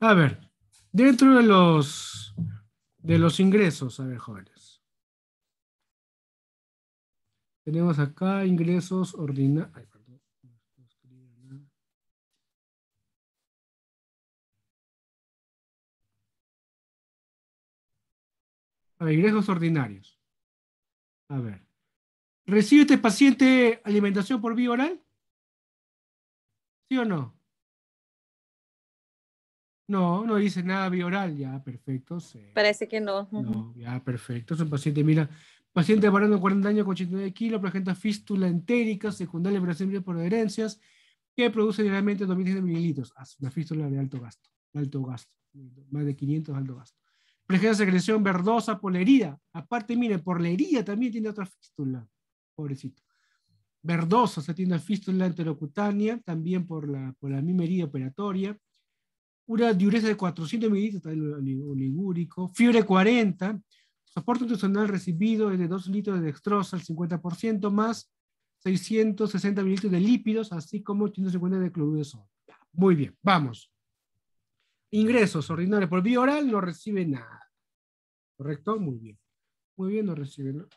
A ver, dentro de los ingresos, a ver, jóvenes. Tenemos acá ingresos ordinarios. Ay, perdón. No escribí nada. A ver, ingresos ordinarios. A ver. ¿Recibe este paciente alimentación por vía oral? ¿Sí o no? No, no dice nada vía oral. Ya, perfecto. Sí. Parece que no. No, ya, perfecto. Es un paciente, mira, paciente varón de 40 años con 89 kilos, presenta fístula entérica, secundaria operación por adherencias, que produce diariamente 2.100 mililitros. Una fístula de alto gasto, más de 500 de alto gasto. Presenta secreción verdosa por la herida. Aparte, miren, por la herida también tiene otra fístula. Pobrecito. Verdosa, se tiene una fístula enterocutánea, también por la misma herida operatoria. Una diuresa de 400 mililitros, oligúrico. Fiebre 40. Soporte nutricional recibido es de 2 litros de dextrosa, al 50%, más 660 mililitros de lípidos, así como 850 de cloruro de sodio. Muy bien, vamos. Ingresos ordinarios por vía oral, no recibe nada. ¿Correcto? Muy bien. Muy bien, no recibe nada.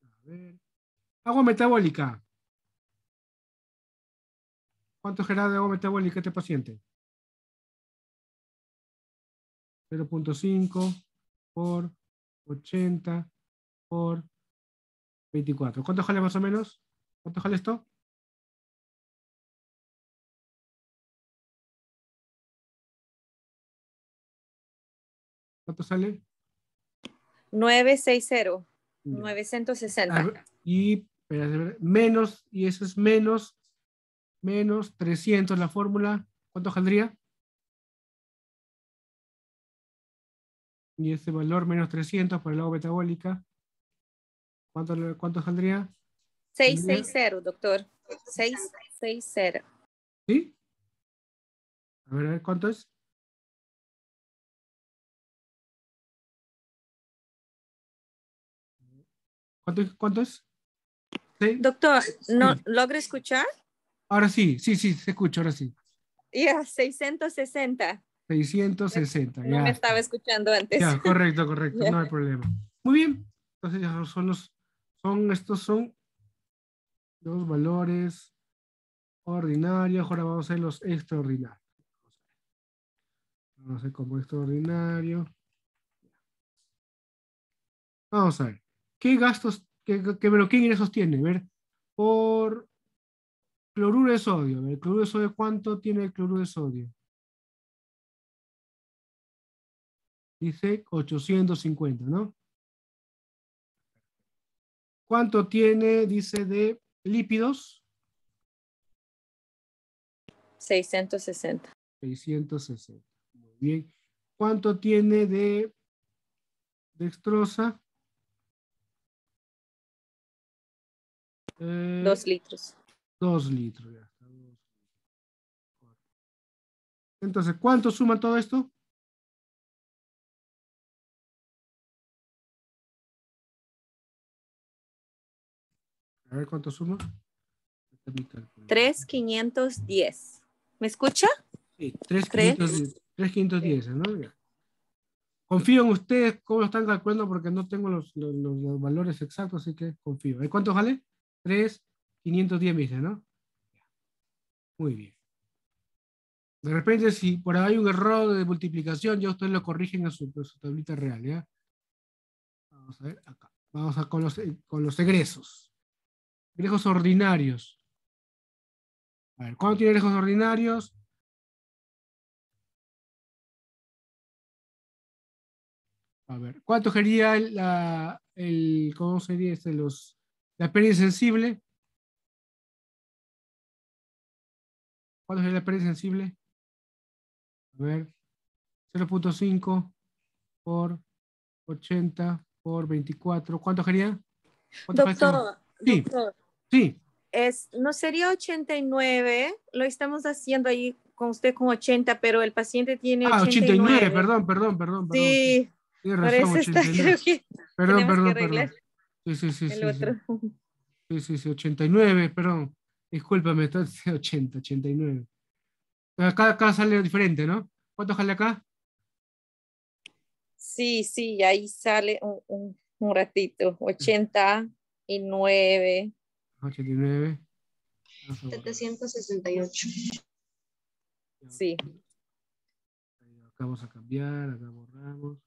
A ver. Agua metabólica. ¿Cuánto genera de agua metabólica este paciente? 0.5 por 80 por 24. ¿Cuánto jale más o menos? ¿Cuánto jale esto? ¿Cuánto sale? 960. Ya. 960. Y menos, y eso es menos 300 la fórmula. ¿Cuánto saldría? Y ese valor menos 300 por el agua metabólica. ¿Cuánto saldría? 660, doctor. 660. ¿Sí? A ver, ¿cuánto es? ¿Cuánto es? ¿Sí? Doctor, ¿no Sí. logra escuchar? Ahora sí, se escucha, ahora sí. Ya, 660. 660, No ya. me estaba escuchando antes. Ya, correcto, Ya. no hay problema. Muy bien, entonces ya estos son los valores ordinarios, ahora vamos a hacer los extraordinarios. Vamos a hacer como extraordinario. Vamos a ver, ¿qué gastos, qué ingresos tiene? A ver, por cloruro de sodio, a ver, cloruro de sodio, ¿cuánto tiene el cloruro de sodio? Dice 850, ¿no? ¿Cuánto tiene, dice, de lípidos? 660. 660. Muy bien. ¿Cuánto tiene de dextrosa? 2 litros. 2 litros. Ya está. Entonces, ¿cuánto suma todo esto? A ver cuánto suma. 3,510. ¿Me escucha? Sí, 3,510, ¿no? Ya. Confío en ustedes cómo lo están calculando porque no tengo los valores exactos, así que confío. ¿Cuánto vale? 3,510 me dice, ¿no? Muy bien. De repente, si por ahí hay un error de multiplicación, ya ustedes lo corrigen en su tablita real, ¿ya? Vamos a ver acá. Vamos a con los egresos. Egresos ordinarios. A ver, ¿cuánto tiene egresos ordinarios? A ver, ¿cuánto sería ¿cómo sería la pérdida sensible? ¿Cuánto sería la pérdida sensible? A ver, 0,5 por 80 por 24. ¿Cuánto sería? Doctor, Sí, doctor, sí. no sería 89, lo estamos haciendo ahí con usted con 80, pero el paciente tiene 89, 89. perdón. Sí, Tienes por razón, eso está, 89. creo que Perdón. tenemos que arreglar Sí. el otro. Sí, 89, perdón. Discúlpame, está 89. Acá sale diferente, ¿no? ¿Cuánto sale acá? Sí, ahí sale un ratito, 89. 89. 768. Sí. Acá vamos a cambiar, acá borramos.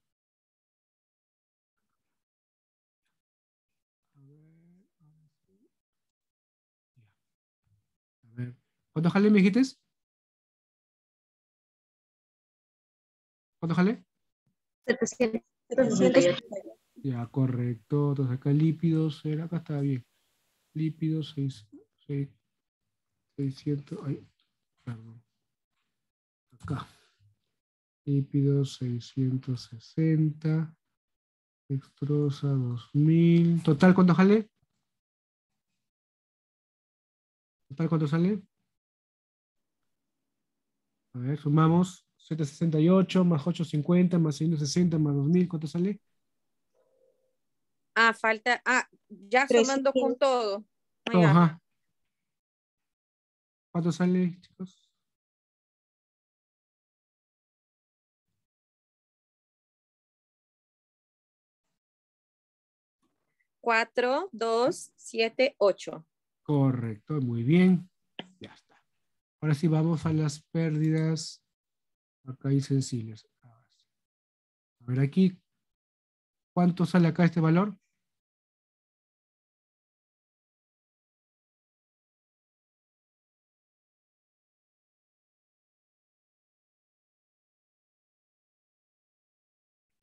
A ver. ¿Cuánto jale, me dijiste? ¿Cuánto jale? 768. Ya, correcto. Entonces acá lípidos, acá está bien. Lípidos, 600, ay, perdón. Acá. Lípidos, 660. Dextrosa, 2000. ¿Total cuánto sale? ¿Total cuánto sale? A ver, sumamos. 768 más 850 más 660 más 2000. ¿Cuánto sale? Falta, ya sumando con todo. Ajá. ¿Cuánto sale, chicos? 4,278. Correcto, muy bien. Ya está. Ahora sí vamos a las pérdidas acá insensibles. A ver aquí, ¿cuánto sale acá este valor?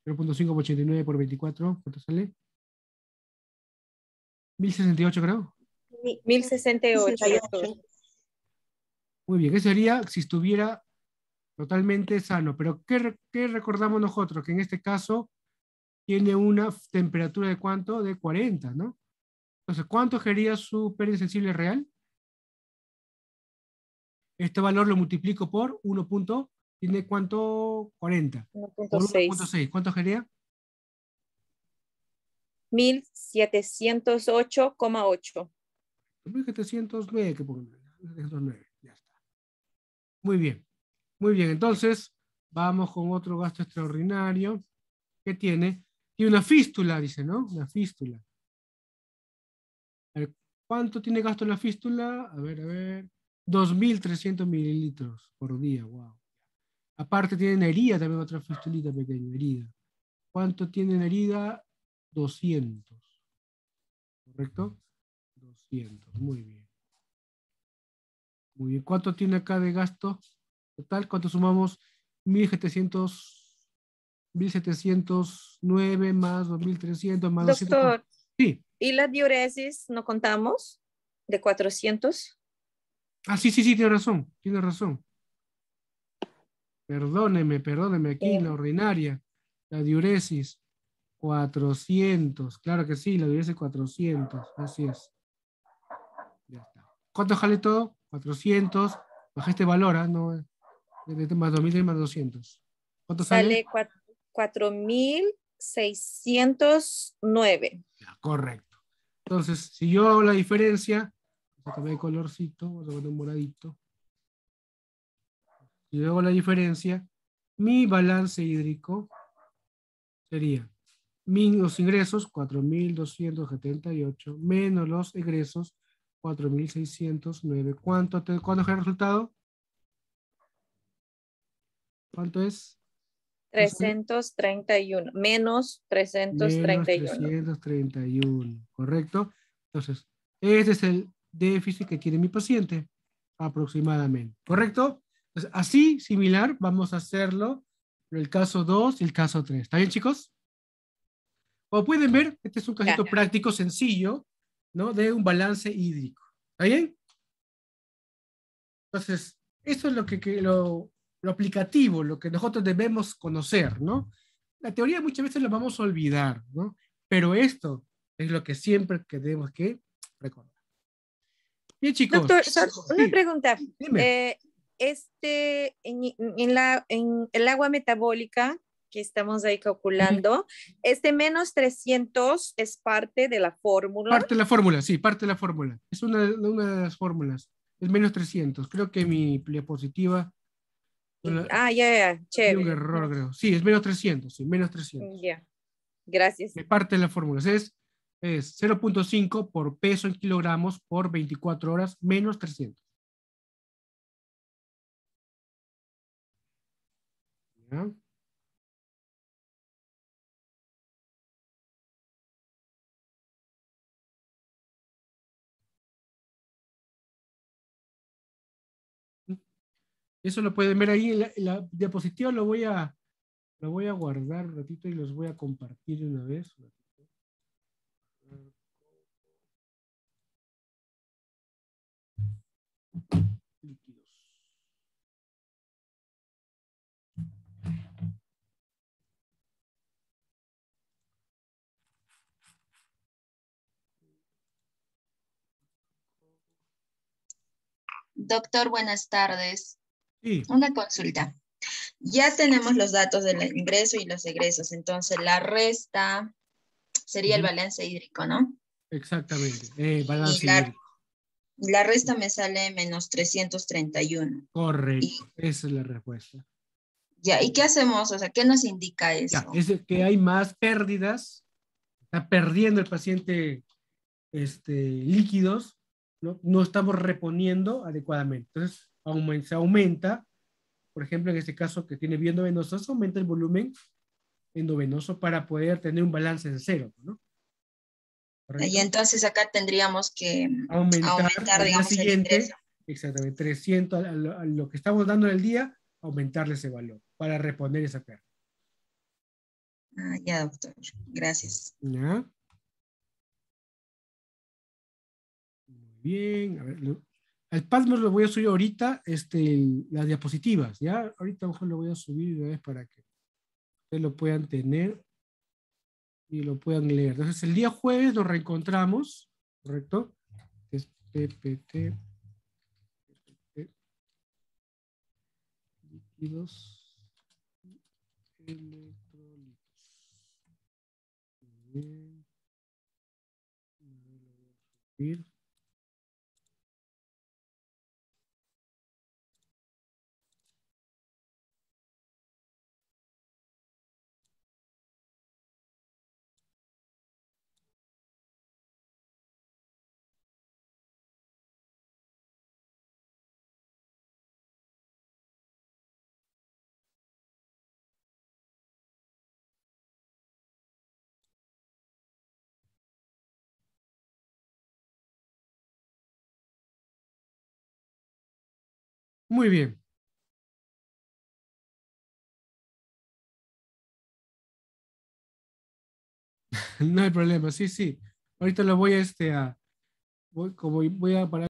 $0.5 por 89 por 24, ¿cuánto sale? 1068, creo. 1068, doctor. Muy bien, ¿qué sería si estuviera totalmente sano? Pero ¿qué recordamos nosotros? Que en este caso tiene una temperatura de ¿cuánto? De 40, ¿no? Entonces, ¿cuánto sería su pérdida sensible real? Este valor lo multiplico por 1. ¿Tiene cuánto? 40. Por 1.6. ¿Cuánto sería? 1708,8. 1709, que pongo. 1709, ya está. Muy bien. Muy bien, entonces vamos con otro gasto extraordinario que tiene una fístula, dice, ¿no? Una fístula. A ver, ¿cuánto tiene gasto la fístula? A ver. 2.300 mililitros por día, wow. Aparte tienen herida también, otra fistulita pequeña, herida. ¿Cuánto tienen herida? 200. ¿Correcto? 200, muy bien. Muy bien, ¿cuánto tiene acá de gasto total? ¿Cuánto sumamos? 1709 más 2.300 más 200. Doctor, Sí. ¿y la diuresis no contamos? ¿De 400? Sí, tiene razón, Perdóneme aquí, la ordinaria. La diuresis, 400. Claro que sí, la diuresis 400, así es. ¿Cuánto sale todo? 400. Baja este valor, ¿ah? No, más 2000 y más 200. ¿Cuánto sale? Sale 4.609. Ya, correcto. Entonces, si yo hago la diferencia, vamos a cambiar de colorcito, vamos a poner un moradito. Si yo hago la diferencia, mi balance hídrico sería los ingresos 4.278 menos los egresos 4.609. ¿Cuánto es el resultado? ¿Cuánto es? 331. Menos Menos 331. 331, ¿correcto? Entonces, este es el déficit que tiene mi paciente, aproximadamente, ¿correcto? Entonces, así, similar, vamos a hacerlo en el caso 2 y el caso 3. ¿Está bien, chicos? Como pueden ver, este es un casito Ya. práctico sencillo, ¿no? De un balance hídrico. ¿Está bien? Entonces, eso es lo aplicativo, lo que nosotros debemos conocer, ¿no? La teoría muchas veces la vamos a olvidar, ¿no? Pero esto es lo que siempre tenemos que recordar. Bien, chicos. Doctor, una Sí, pregunta. dime. En el agua metabólica que estamos ahí calculando, menos 300 es parte de la fórmula. Parte de la fórmula, sí, parte de la fórmula. Es una de las fórmulas. Es menos 300. Creo que mi diapositiva... Ya, Hay un chévere. error, creo. Sí, es menos 300, sí, menos 300. Ya, gracias. Es parte de la fórmula. Es 0.5 por peso en kilogramos por 24 horas menos 300. ¿Ya? Eso lo pueden ver ahí en la diapositiva. Lo voy a guardar un ratito y los voy a compartir de una vez. Líquidos. Doctor, buenas tardes. Sí. Una consulta. Ya tenemos los datos del ingreso y los egresos, entonces la resta sería el balance hídrico, ¿no? Exactamente, balance Y hídrico. la resta me sale menos 331. Correcto, Y, esa es la respuesta. ya, ¿y qué hacemos? O sea, ¿qué nos indica eso? Ya, es que hay más pérdidas, está perdiendo el paciente líquidos, ¿no? No estamos reponiendo adecuadamente. Entonces, se aumenta, por ejemplo, en este caso que tiene vía endovenosa, se aumenta el volumen endovenoso para poder tener un balance en cero, ¿no? Y entonces acá tendríamos que Aumentar al día digamos, el siguiente, ingreso. exactamente, 300 a lo que estamos dando en el día, aumentarle ese valor para reponer esa pérdida. Ah, ya, doctor. Gracias. ¿Ya? Muy bien. A ver, al Pasmo lo voy a subir ahorita, las diapositivas, ¿ya? Ahorita mejor lo voy a subir una vez para que ustedes lo puedan tener y lo puedan leer. Entonces, el día jueves nos reencontramos, ¿correcto? Es PPT. Líquidos. Electrolitos. Bien. Lo voy a subir. Muy bien. No hay problema, sí, sí. Ahorita lo voy a, como voy a parar.